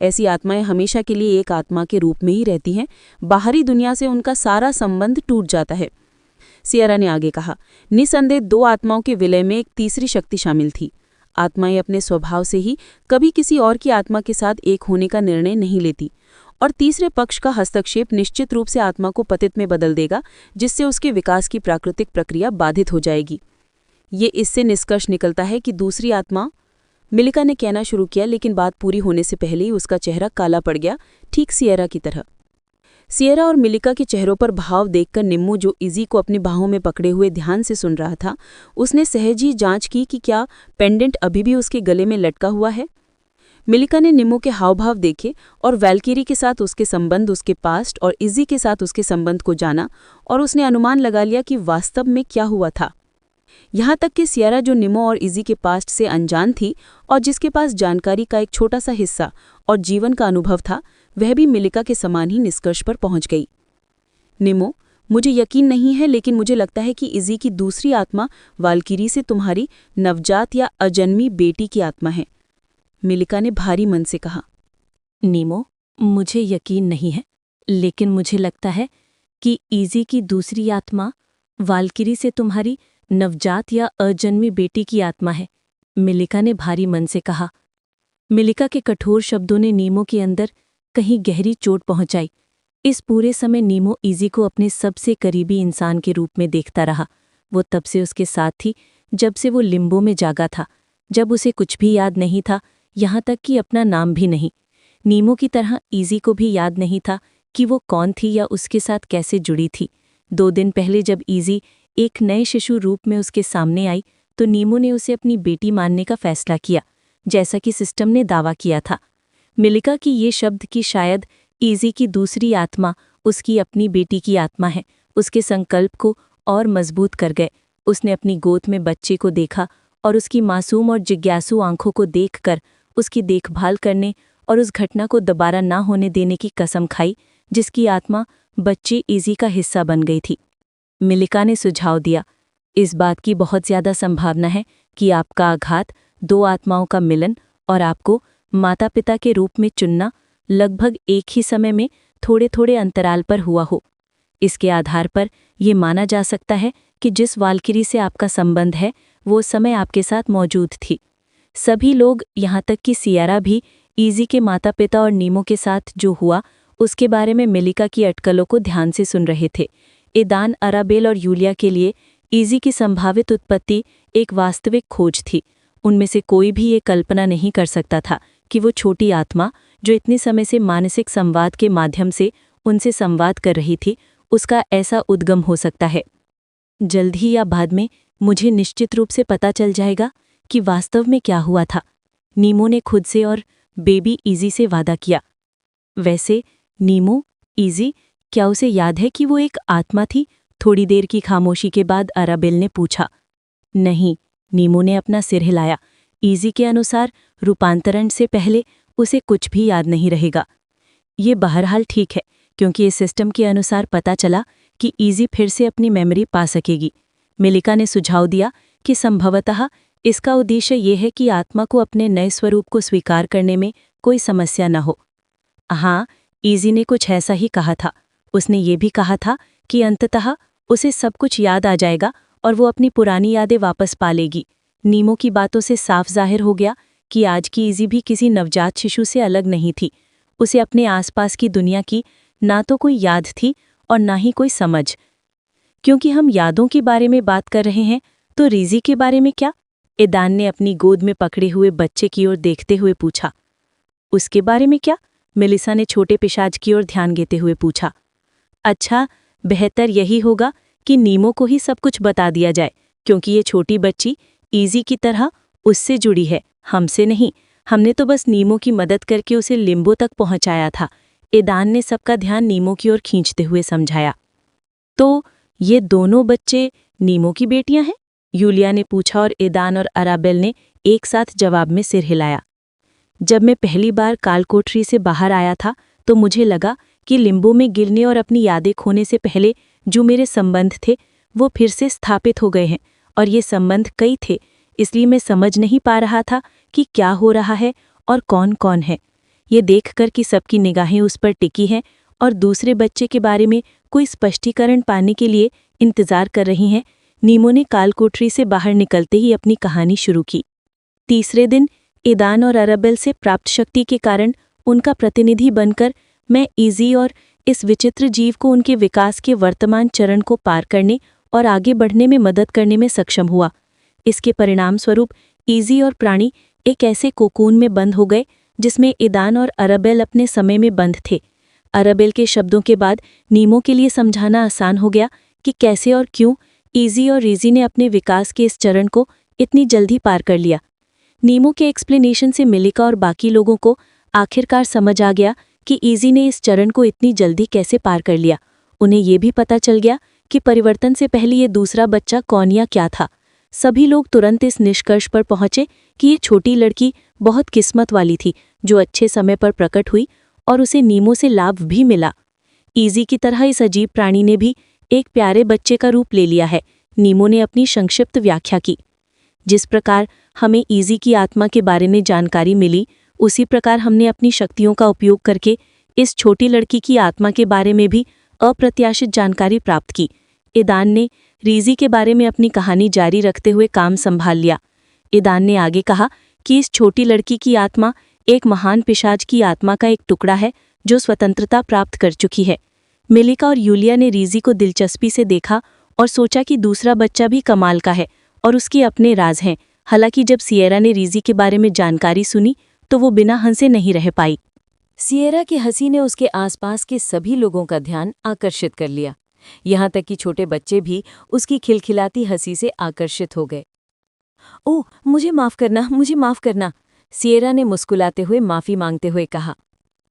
ऐसी आत्माएं हमेशा के लिए एक आत्मा के रूप में ही रहती हैं। बाहरी दुनिया से उनका सारा संबंध टूट जाता है। सिएरा ने आगे कहा, निसंदेह 2 आत्माओं के विलय में एक तीसरी शक्ति शामिल थी। आत्माएं अपने स्वभाव से ही कभी किसी और की आत्मा के साथ एक होने का निर्णय नहीं लेती, और तीसरे पक्ष का हस्तक्षेप निश्चित रूप से आत्मा को पतित में बदल देगा, जिससे उसके विकास की प्राकृतिक प्रक्रिया बाधित हो जाएगी। ये इससे निष्कर्ष निकलता है कि दूसरी आत्मा, मिलिका ने कहना शुरू किया, लेकिन बात पूरी होने से पहले ही उसका चेहरा काला पड़ गया, ठीक सिएरा की तरह। सिएरा और मिलिका के चेहरों पर भाव देखकर निम्मो, जो इज़ी को अपनी बाहों में पकड़े हुए ध्यान से सुन रहा था, उसने सहज ही जांच की कि क्या पेंडेंट अभी भी उसके गले में लटका हुआ है। मिलिका ने निम्मो के हाव भाव देखे और वाल्किरी के साथ उसके संबंध, उसके पास्ट और इज़ी के साथ उसके संबंध को जाना, और उसने अनुमान लगा लिया कि वास्तव में क्या हुआ था। यहाँ तक कि सिएरा, जो निम्मो और इज़ी के पास्ट से अनजान थी और जिसके पास जानकारी का एक छोटा सा हिस्सा और जीवन का अनुभव था, वह भी मिलिका के समान ही निष्कर्ष पर पहुंच गई। निम्मो, मुझे यकीन नहीं है, लेकिन मुझे लगता है कि इज़ी की दूसरी आत्मा वाल्किरी से तुम्हारी नवजात या अजन्मी बेटी की आत्मा है, मिलिका ने भारी मन से कहा। निमो, मुझे यकीन नहीं है, लेकिन मुझे लगता है कि इजी की दूसरी आत्मा वाल्किरी से तुम्हारी नवजात या अजन्मी बेटी की आत्मा है, मिलिका ने भारी मन से कहा। मिलिका के कठोर शब्दों ने नीमो के अंदर कहीं गहरी चोट पहुंचाई। इस पूरे समय नीमो इजी को अपने सबसे करीबी इंसान के रूप में देखता रहा। वो तब से उसके साथ थी जब से वो लिम्बो में जागा था, जब उसे कुछ भी याद नहीं था, यहाँ तक कि अपना नाम भी नहीं। नीमो की तरह इजी को भी याद नहीं था कि वो कौन थी या उसके साथ कैसे जुड़ी थी। 2 दिन पहले जब इजी एक नए शिशु रूप में उसके सामने आई तो नीमो ने उसे अपनी बेटी मानने का फैसला किया, जैसा कि सिस्टम ने दावा किया था। मिलिका की ये शब्द कि शायद इजी की दूसरी आत्मा उसकी अपनी बेटी की आत्मा है, उसके संकल्प को और मजबूत कर गए। उसने अपनी गोद में बच्चे को देखा और उसकी मासूम और जिज्ञासु आंखों को देखकर उसकी देखभाल करने और उस घटना को दोबारा ना होने देने की कसम खाई जिसकी आत्मा बच्चे इजी का हिस्सा बन गई थी। मिलिका ने सुझाव दिया, इस बात की बहुत ज्यादा संभावना है कि आपका आघात 2 आत्माओं का मिलन और आपको माता पिता के रूप में चुनना लगभग एक ही समय में थोड़े थोड़े अंतराल पर हुआ हो। इसके आधार पर यह माना जा सकता है कि जिस वाल्किरी से आपका संबंध है वो समय आपके साथ मौजूद थी। सभी लोग, यहाँ तक कि सियारा भी, इजी के माता पिता और नीमो के साथ जो हुआ उसके बारे में मिलिका की अटकलों को ध्यान से सुन रहे थे। एदान, अराबेल और यूलिया के लिए इजी की संभावित उत्पत्ति एक वास्तविक खोज थी। उनमें से कोई भी ये कल्पना नहीं कर सकता था कि वो छोटी आत्मा जो इतने समय से मानसिक संवाद के माध्यम से उनसे संवाद कर रही थी, उसका ऐसा उद्गम हो सकता है। जल्द ही या बाद में मुझे निश्चित रूप से पता चल जाएगा कि वास्तव में क्या हुआ था, नीमो ने खुद से और बेबी इजी से वादा किया। वैसे नीमो, इजी, क्या उसे याद है कि वो एक आत्मा थी? थोड़ी देर की खामोशी के बाद अराबेल ने पूछा। नहीं, नीमो ने अपना सिर हिलाया। इजी के अनुसार रूपांतरण से पहले उसे कुछ भी याद नहीं रहेगा। ये बहरहाल ठीक है, क्योंकि इस सिस्टम के अनुसार पता चला कि इजी फिर से अपनी मेमोरी पा सकेगी। मिलिका ने सुझाव दिया कि संभवतः इसका उद्देश्य ये है कि आत्मा को अपने नए स्वरूप को स्वीकार करने में कोई समस्या न हो। हाँ, इजी ने कुछ ऐसा ही कहा था। उसने ये भी कहा था कि अंततः उसे सब कुछ याद आ जाएगा और वो अपनी पुरानी यादें वापस पा लेगी। नीमो की बातों से साफ जाहिर हो गया कि आज की इजी भी किसी नवजात शिशु से अलग नहीं थी। उसे अपने आसपास की दुनिया की ना तो कोई याद थी और ना ही कोई समझ। क्योंकि हम यादों के बारे में बात कर रहे हैं, तो रिजी के बारे में क्या? एदान ने अपनी गोद में पकड़े हुए बच्चे की ओर देखते हुए पूछा। उसके बारे में क्या? मेलिसा ने छोटे पिशाच की ओर ध्यान देते हुए पूछा। अच्छा, बेहतर यही होगा कि नीमो को ही सब कुछ बता दिया जाए, क्योंकि ये छोटी बच्ची इजी की तरह उससे जुड़ी है, हमसे नहीं। हमने तो बस नीमो की मदद करके उसे लिम्बो तक पहुंचाया था। एदान ने सबका ध्यान नीमो की ओर खींचते हुए समझाया। तो ये दोनों बच्चे नीमो की बेटियां हैं? यूलिया ने पूछा और एदान और अराबेल ने एक साथ जवाब में सिर हिलाया। जब मैं पहली बार कालकोठरी से बाहर आया था तो मुझे लगा कि लिम्बो में गिरने और अपनी यादें खोने से पहले जो मेरे संबंध थे वो फिर से स्थापित हो गए हैं, और ये संबंध कई थे, इसलिए मैं समझ नहीं पा रहा था कि क्या हो रहा है और कौन कौन है। ये देखकर कि सबकी निगाहें उस पर टिकी हैं और दूसरे बच्चे के बारे में कोई स्पष्टीकरण पाने के लिए इंतजार कर रही हैं, नीमो ने कालकोठरी से बाहर निकलते ही अपनी कहानी शुरू की। तीसरे दिन एदान और अराबेल से प्राप्त शक्ति के कारण उनका प्रतिनिधि बनकर मैं इजी और इस विचित्र जीव को उनके विकास के वर्तमान चरण को पार करने और आगे बढ़ने में मदद करने में सक्षम हुआ। इसके परिणाम स्वरूप इजी और प्राणी एक ऐसे कोकून में बंद हो गए जिसमें एदान और अराबेल अपने समय में बंद थे। अराबेल के शब्दों के बाद नीमो के लिए समझाना आसान हो गया कि कैसे और क्यों इजी और रिजी ने अपने विकास के इस चरण को इतनी जल्दी पार कर लिया। नीमो के एक्सप्लेनेशन से मिलिका और बाकी लोगों को आखिरकार समझ आ गया कि इजी ने इस चरण को इतनी जल्दी कैसे पार कर लिया। उन्हें ये भी पता चल गया कि परिवर्तन से पहले ये दूसरा बच्चा कौन या क्या था। सभी लोग तुरंत इस निष्कर्ष पर पहुंचे कि ये छोटी लड़की बहुत किस्मत वाली थी जो अच्छे समय पर प्रकट हुई और उसे नीमो से लाभ भी मिला। इजी की तरह इस अजीब प्राणी ने भी एक प्यारे बच्चे का रूप ले लिया है, नीमो ने अपनी संक्षिप्त व्याख्या की। जिस प्रकार हमें इजी की आत्मा के बारे में जानकारी मिली, उसी प्रकार हमने अपनी शक्तियों का उपयोग करके इस छोटी लड़की की आत्मा के बारे में भी अप्रत्याशित जानकारी प्राप्त की। ईदान ने रीज़ी के बारे में अपनी कहानी जारी रखते हुए काम संभाल लिया। ईदान ने आगे कहा कि इस छोटी लड़की की आत्मा एक महान पिशाच की आत्मा का एक टुकड़ा है जो स्वतंत्रता प्राप्त कर चुकी है। मेलिका और यूलिया ने रीज़ी को दिलचस्पी से देखा और सोचा कि दूसरा बच्चा भी कमाल का है और उसके अपने राज हैं। हालांकि जब सिएरा ने रीज़ी के बारे में जानकारी सुनी तो वो बिना हंसे नहीं रह पाई। सिएरा की हंसी ने उसके आसपास के सभी लोगों का ध्यान आकर्षित कर लिया, यहाँ तक कि छोटे बच्चे भी उसकी खिलखिलाती हंसी से आकर्षित हो गए। ओह, मुझे माफ़ करना, सिएरा ने मुस्कुराते हुए माफ़ी मांगते हुए कहा।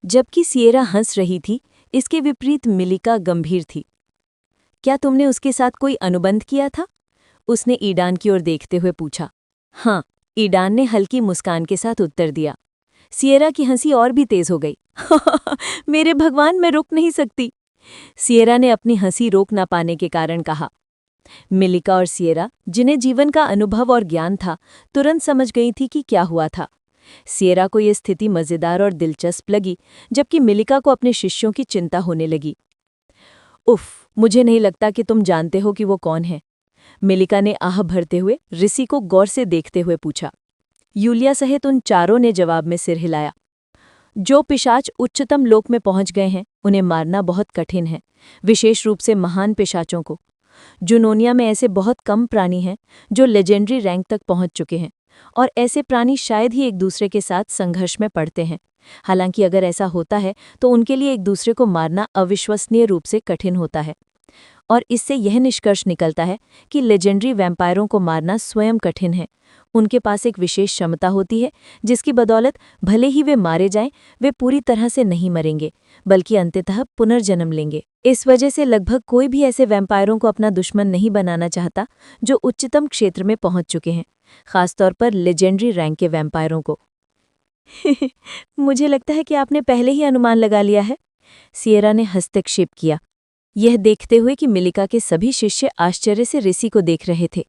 जबकि सिएरा हंस रही थी, इसके विपरीत मेलिका गंभीर थी। क्या तुमने उसके साथ कोई अनुबंध किया था? उसने ईडान की ओर देखते हुए पूछा। हाँ, ईडान ने हल्की मुस्कान के साथ उत्तर दिया। सिएरा की हंसी और भी तेज हो गई। मेरे भगवान, मैं रुक नहीं सकती, सिएरा ने अपनी हंसी रोक ना पाने के कारण कहा। मेलिका और सिएरा, जिन्हें जीवन का अनुभव और ज्ञान था, तुरंत समझ गई थी कि क्या हुआ था। सिएरा को यह स्थिति मजेदार और दिलचस्प लगी, जबकि मेलिका को अपने शिष्यों की चिंता होने लगी। उफ, मुझे नहीं लगता कि तुम जानते हो कि वो कौन है, मेलिका ने आह भरते हुए ऋषि को गौर से देखते हुए पूछा। यूलिया सहित उन चारों ने जवाब में सिर हिलाया। जो पिशाच उच्चतम लोक में पहुंच गए हैं, उन्हें मारना बहुत कठिन है, विशेष रूप से महान पिशाचों को। जुनोनिया में ऐसे बहुत कम प्राणी हैं जो लेजेंडरी रैंक तक पहुंच चुके हैं, और ऐसे प्राणी शायद ही एक दूसरे के साथ संघर्ष में पड़ते हैं। हालांकि अगर ऐसा होता है तो उनके लिए एक दूसरे को मारना अविश्वसनीय रूप से कठिन होता है, और इससे यह निष्कर्ष निकलता है कि लेजेंडरी वैम्पायरों को मारना स्वयं कठिन है। उनके पास एक विशेष क्षमता होती है जिसकी बदौलत भले ही वे मारे जाएं, वे पूरी तरह से नहीं मरेंगे, बल्कि अंततः पुनर्जन्म लेंगे। इस वजह से लगभग कोई भी ऐसे वैम्पायरों को अपना दुश्मन नहीं बनाना चाहता जो उच्चतम क्षेत्र में पहुंच चुके हैं, खासतौर पर लेजेंडरी रैंक के वैम्पायरों को। मुझे लगता है कि आपने पहले ही अनुमान लगा लिया है, सिएरा ने हस्तक्षेप किया, यह देखते हुए कि मेलिका के सभी शिष्य आश्चर्य से ऋषि को देख रहे थे।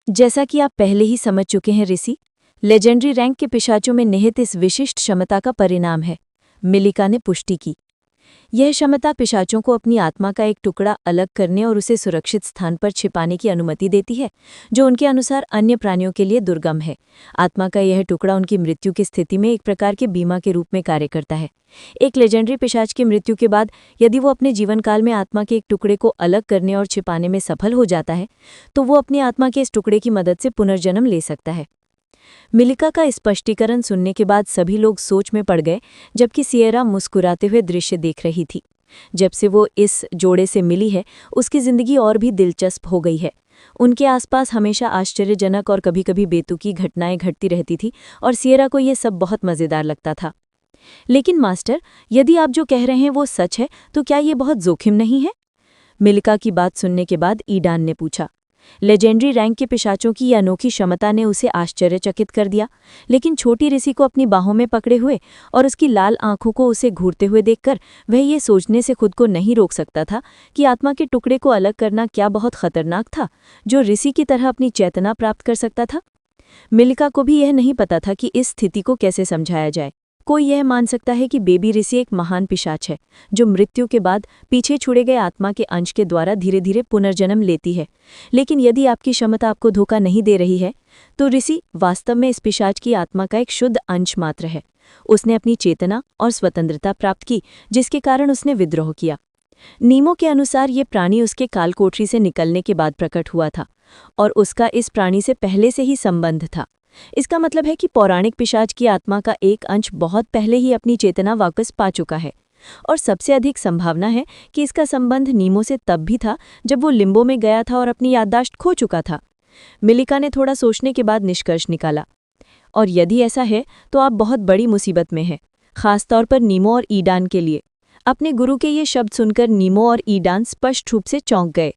जैसा कि आप पहले ही समझ चुके हैं ऋषि, लेजेंडरी रैंक के पिशाचों में निहित इस विशिष्ट क्षमता का परिणाम है, मेलिका ने पुष्टि की। यह क्षमता पिशाचों को अपनी आत्मा का एक टुकड़ा अलग करने और उसे सुरक्षित स्थान पर छिपाने की अनुमति देती है, जो उनके अनुसार अन्य प्राणियों के लिए दुर्गम है। आत्मा का यह टुकड़ा उनकी मृत्यु की स्थिति में एक प्रकार के बीमा के रूप में कार्य करता है। एक लेजेंडरी पिशाच की मृत्यु के बाद यदि वो अपने जीवनकाल में आत्मा के एक टुकड़े को अलग करने और छिपाने में सफल हो जाता है, तो वो अपनी आत्मा के इस टुकड़े की मदद से पुनर्जन्म ले सकता है। मेलिका का स्पष्टीकरण सुनने के बाद सभी लोग सोच में पड़ गए, जबकि सिएरा मुस्कुराते हुए दृश्य देख रही थी। जब से वो इस जोड़े से मिली है, उसकी जिंदगी और भी दिलचस्प हो गई है। उनके आसपास हमेशा आश्चर्यजनक और कभी-कभी बेतुकी घटनाएं घटती रहती थी, और सिएरा को ये सब बहुत मज़ेदार लगता था। लेकिन मास्टर, यदि आप जो कह रहे हैं वो सच है, तो क्या ये बहुत जोखिम नहीं है? मेलिका की बात सुनने के बाद ईडान ने पूछा। लेजेंडरी रैंक के पिशाचों की यह अनोखी क्षमता ने उसे आश्चर्यचकित कर दिया, लेकिन छोटी ऋषि को अपनी बाहों में पकड़े हुए और उसकी लाल आंखों को उसे घूरते हुए देखकर वह ये सोचने से खुद को नहीं रोक सकता था कि आत्मा के टुकड़े को अलग करना क्या बहुत खतरनाक था, जो ऋषि की तरह अपनी चेतना प्राप्त कर सकता था। मेलिका को भी यह नहीं पता था कि इस स्थिति को कैसे समझाया जाए। कोई यह मान सकता है कि बेबी ऋषि एक महान पिशाच है, जो मृत्यु के बाद पीछे छुड़े गए आत्मा के अंश के द्वारा धीरे धीरे पुनर्जन्म लेती है। लेकिन यदि आपकी क्षमता आपको धोखा नहीं दे रही है, तो ऋषि वास्तव में इस पिशाच की आत्मा का एक शुद्ध अंश मात्र है। उसने अपनी चेतना और स्वतंत्रता प्राप्त की, जिसके कारण उसने विद्रोह किया। नीमो के अनुसार ये प्राणी उसके कालकोठरी से निकलने के बाद प्रकट हुआ था, और उसका इस प्राणी से पहले से ही संबंध था। इसका मतलब है कि पौराणिक पिशाच की आत्मा का एक अंश बहुत पहले ही अपनी चेतना वापस पा चुका है, और सबसे अधिक संभावना है कि इसका संबंध नीमो से तब भी था जब वो लिम्बो में गया था और अपनी याददाश्त खो चुका था। मेलिका ने थोड़ा सोचने के बाद निष्कर्ष निकाला, और यदि ऐसा है तो आप बहुत बड़ी मुसीबत में हैं, खासतौर पर नीमो और ईडान के लिए। अपने गुरु के ये शब्द सुनकर नीमो और ईडान स्पष्ट रूप से चौंक गए।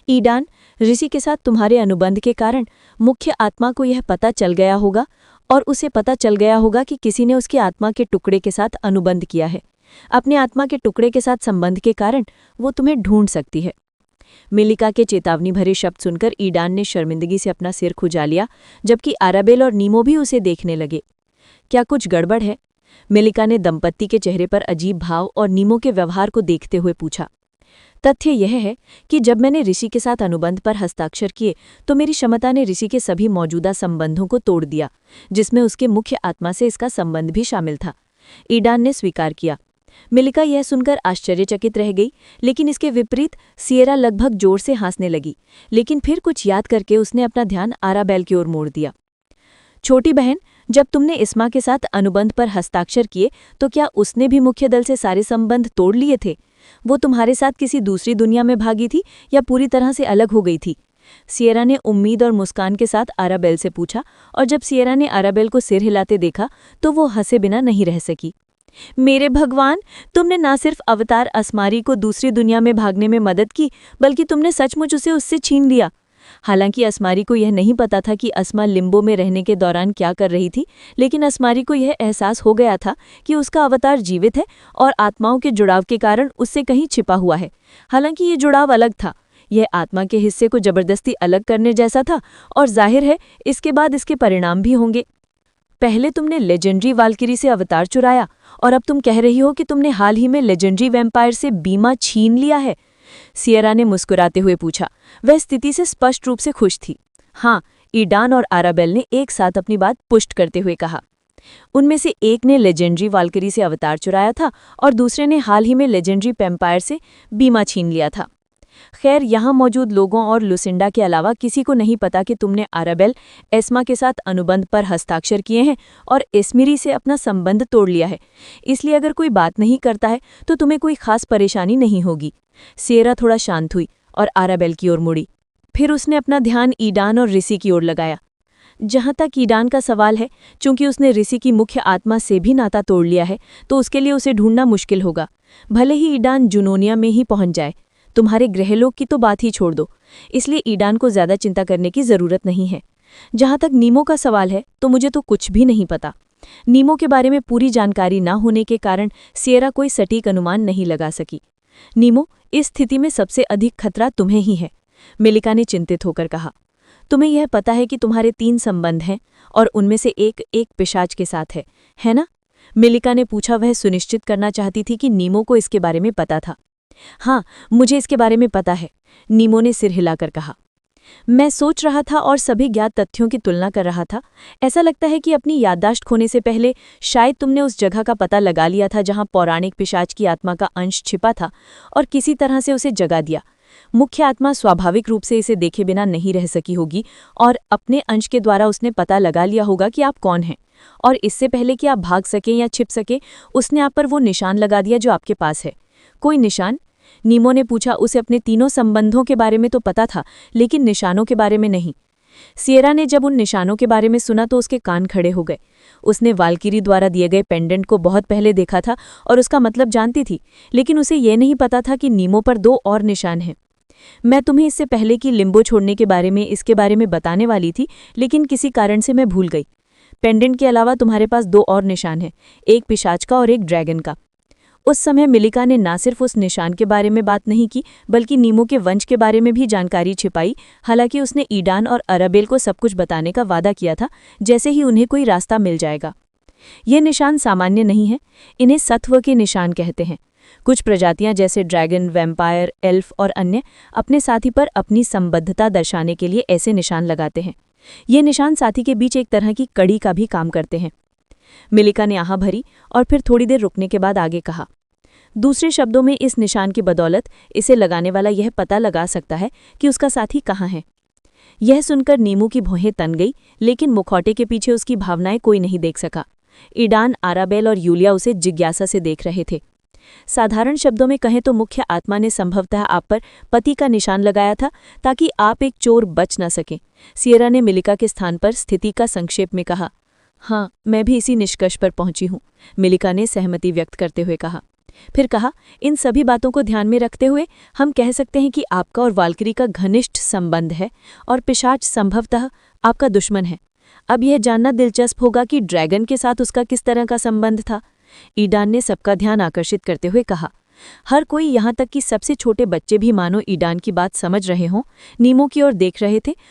ईडान, ऋषि के साथ तुम्हारे अनुबंध के कारण मुख्य आत्मा को यह पता चल गया होगा, और उसे पता चल गया होगा कि किसी ने उसकी आत्मा के टुकड़े के साथ अनुबंध किया है। अपने आत्मा के टुकड़े के साथ संबंध के कारण वो तुम्हें ढूंढ सकती है। मेलिका के चेतावनी भरे शब्द सुनकर ईडान ने शर्मिंदगी से अपना सिर खुजा लिया, जबकि आराबेल और नीमो भी उसे देखने लगे। क्या कुछ गड़बड़ है? मेलिका ने दंपत्ति के चेहरे पर अजीब भाव और नीमो के व्यवहार को देखते हुए पूछा। तथ्य यह है कि जब मैंने ऋषि के साथ अनुबंध पर हस्ताक्षर किए तो मेरी क्षमता ने ऋषि के सभी मौजूदा संबंधों को तोड़ दिया, जिसमें उसके मुख्य आत्मा से इसका संबंध भी शामिल था। ईडान ने स्वीकार किया। मिलिका यह सुनकर आश्चर्यचकित रह गई, लेकिन इसके विपरीत सिएरा लगभग जोर से हंसने लगी, लेकिन फिर कुछ याद करके उसने अपना ध्यान आराबेल की ओर मोड़ दिया। छोटी बहन, जब तुमने इस्मा के साथ अनुबंध पर हस्ताक्षर किए तो क्या उसने भी मुख्य दल से सारे संबंध तोड़ लिए थे? वो तुम्हारे साथ किसी दूसरी दुनिया में भागी थी या पूरी तरह से अलग हो गई थी? सिएरा ने उम्मीद और मुस्कान के साथ आराबेल से पूछा, और जब सिएरा ने आराबेल को सिर हिलाते देखा तो वो हंसे बिना नहीं रह सकी। मेरे भगवान, तुमने ना सिर्फ अवतार अस्मारी को दूसरी दुनिया में भागने में मदद की, बल्कि तुमने सचमुच उसे उससे छीन लिया। हालांकि अस्मारी को यह नहीं पता था कि अस्मा लिम्बो में रहने के दौरान क्या कर रही थी, लेकिन अस्मारी को यह एहसास हो गया था कि उसका अवतार जीवित है और आत्माओं के जुड़ाव के कारण उससे कहीं छिपा हुआ है। हालांकि ये जुड़ाव अलग था, यह आत्मा के हिस्से को जबरदस्ती अलग करने जैसा था, और जाहिर है इसके बाद इसके परिणाम भी होंगे। पहले तुमने लेजेंडरी वाल्किरी से अवतार चुराया और अब तुम कह रही हो कि तुमने हाल ही में लेजेंडरी वैम्पायर से बीमा छीन लिया है। सिएरा ने मुस्कुराते हुए पूछा। वह स्थिति से स्पष्ट रूप से खुश थी। हाँ, ईडान और आराबेल ने एक साथ अपनी बात पुष्ट करते हुए कहा। उनमें से एक ने लेजेंडरी वाल्किरी से अवतार चुराया था और दूसरे ने हाल ही में लेजेंडरी वैम्पायर से बीमा छीन लिया था। खैर, यहाँ मौजूद लोगों और लुसिंडा के अलावा किसी को नहीं पता कि तुमने आराबेल एस्मा के साथ अनुबंध पर हस्ताक्षर किए हैं और एस्मिरी से अपना संबंध तोड़ लिया है। इसलिए अगर कोई बात नहीं करता है तो तुम्हें कोई खास परेशानी नहीं होगी। सिएरा थोड़ा शांत हुई और आराबेल की ओर मुड़ी। फिर उसने अपना ध्यान ईडान और ऋषि की ओर लगाया। जहां तक ईडान का सवाल है, चूंकि उसने ऋषि की मुख्य आत्मा से भी नाता तोड़ लिया है तो उसके लिए उसे ढूंढना मुश्किल होगा, भले ही ईडान जुनोनिया में ही पहुंच जाए। तुम्हारे गृहलोक की तो बात ही छोड़ दो, इसलिए ईडान को ज्यादा चिंता करने की जरूरत नहीं है। जहां तक नीमो का सवाल है तो मुझे तो कुछ भी नहीं पता। नीमो के बारे में पूरी जानकारी न होने के कारण सिएरा कोई सटीक अनुमान नहीं लगा सकी। नीमो, इस स्थिति में सबसे अधिक खतरा तुम्हें ही है, मिलिका ने चिंतित होकर कहा। तुम्हें यह पता है कि तुम्हारे 3 संबंध हैं और उनमें से एक पिशाच के साथ है ना? मिलिका ने पूछा। वह सुनिश्चित करना चाहती थी कि नीमो को इसके बारे में पता था। हाँ, मुझे इसके बारे में पता है, नीमो ने सिर हिलाकर कहा। मैं सोच रहा था और सभी ज्ञात तथ्यों की तुलना कर रहा था। ऐसा लगता है कि अपनी याददाश्त खोने से पहले शायद तुमने उस जगह का पता लगा लिया था जहां पौराणिक पिशाच की आत्मा का अंश छिपा था और किसी तरह से उसे जगा दिया। मुख्य आत्मा स्वाभाविक रूप से इसे देखे बिना नहीं रह सकी होगी और अपने अंश के द्वारा उसने पता लगा लिया होगा कि आप कौन हैं, और इससे पहले कि आप भाग सकें या छिप सके उसने आप पर वो निशान लगा दिया जो आपके पास है। कोई निशान? नीमो ने पूछा। उसे अपने 3 संबंधों के बारे में तो पता था, लेकिन निशानों के बारे में नहीं। सिएरा ने जब उन निशानों के बारे में सुना तो उसके कान खड़े हो गए। उसने वाल्किरी द्वारा दिए गए पेंडेंट को बहुत पहले देखा था और उसका मतलब जानती थी, लेकिन उसे यह नहीं पता था कि नीमो पर 2 और निशान हैं। मैं तुम्हें इससे पहले कि लिम्बो छोड़ने के बारे में इसके बारे में बताने वाली थी, लेकिन किसी कारण से मैं भूल गई। पेंडेंट के अलावा तुम्हारे पास 2 और निशान हैं, एक पिशाच का और एक ड्रैगन का। उस समय मिलिका ने ना सिर्फ उस निशान के बारे में बात नहीं की, बल्कि नीमो के वंश के बारे में भी जानकारी छिपाई। हालांकि उसने ईडान और आराबेल को सब कुछ बताने का वादा किया था जैसे ही उन्हें कोई रास्ता मिल जाएगा। ये निशान सामान्य नहीं है, इन्हें सत्व के निशान कहते हैं। कुछ प्रजातियां जैसे ड्रैगन, वैम्पायर, एल्फ और अन्य अपने साथी पर अपनी संबद्धता दर्शाने के लिए ऐसे निशान लगाते हैं। ये निशान साथी के बीच एक तरह की कड़ी का भी काम करते हैं। मिलिका ने आह भरी और फिर थोड़ी देर रुकने के बाद आगे कहा। दूसरे शब्दों में, इस निशान की बदौलत इसे लगाने वाला यह पता लगा सकता है कि उसका साथी कहाँ है। यह सुनकर नीमू की भौहें तन गई, लेकिन मुखौटे के पीछे उसकी भावनाएं कोई नहीं देख सका। ईडान, आराबेल और यूलिया उसे जिज्ञासा से देख रहे थे। साधारण शब्दों में कहें तो मुख्य आत्मा ने संभवतः आप पर पति का निशान लगाया था ताकि आप एक चोर बच न सकें। सिएरा ने मिलिका के स्थान पर स्थिति का संक्षेप में कहा। हाँ, मैं भी इसी निष्कर्ष पर पहुंची हूं, मिलिका ने सहमति व्यक्त करते हुए कहा। फिर कहा, इन सभी बातों को ध्यान में रखते हुए हम कह सकते हैं कि आपका और वाल्किरी का घनिष्ठ संबंध है और पिशाच संभवतः आपका दुश्मन है। अब यह जानना दिलचस्प होगा कि ड्रैगन के साथ उसका किस तरह का संबंध था। ईडान ने सबका ध्यान आकर्षित करते हुए कहा। हर कोई, यहाँ तक कि सबसे छोटे बच्चे भी मानो ईडान की बात समझ रहे हों, नीमो की ओर देख रहे थे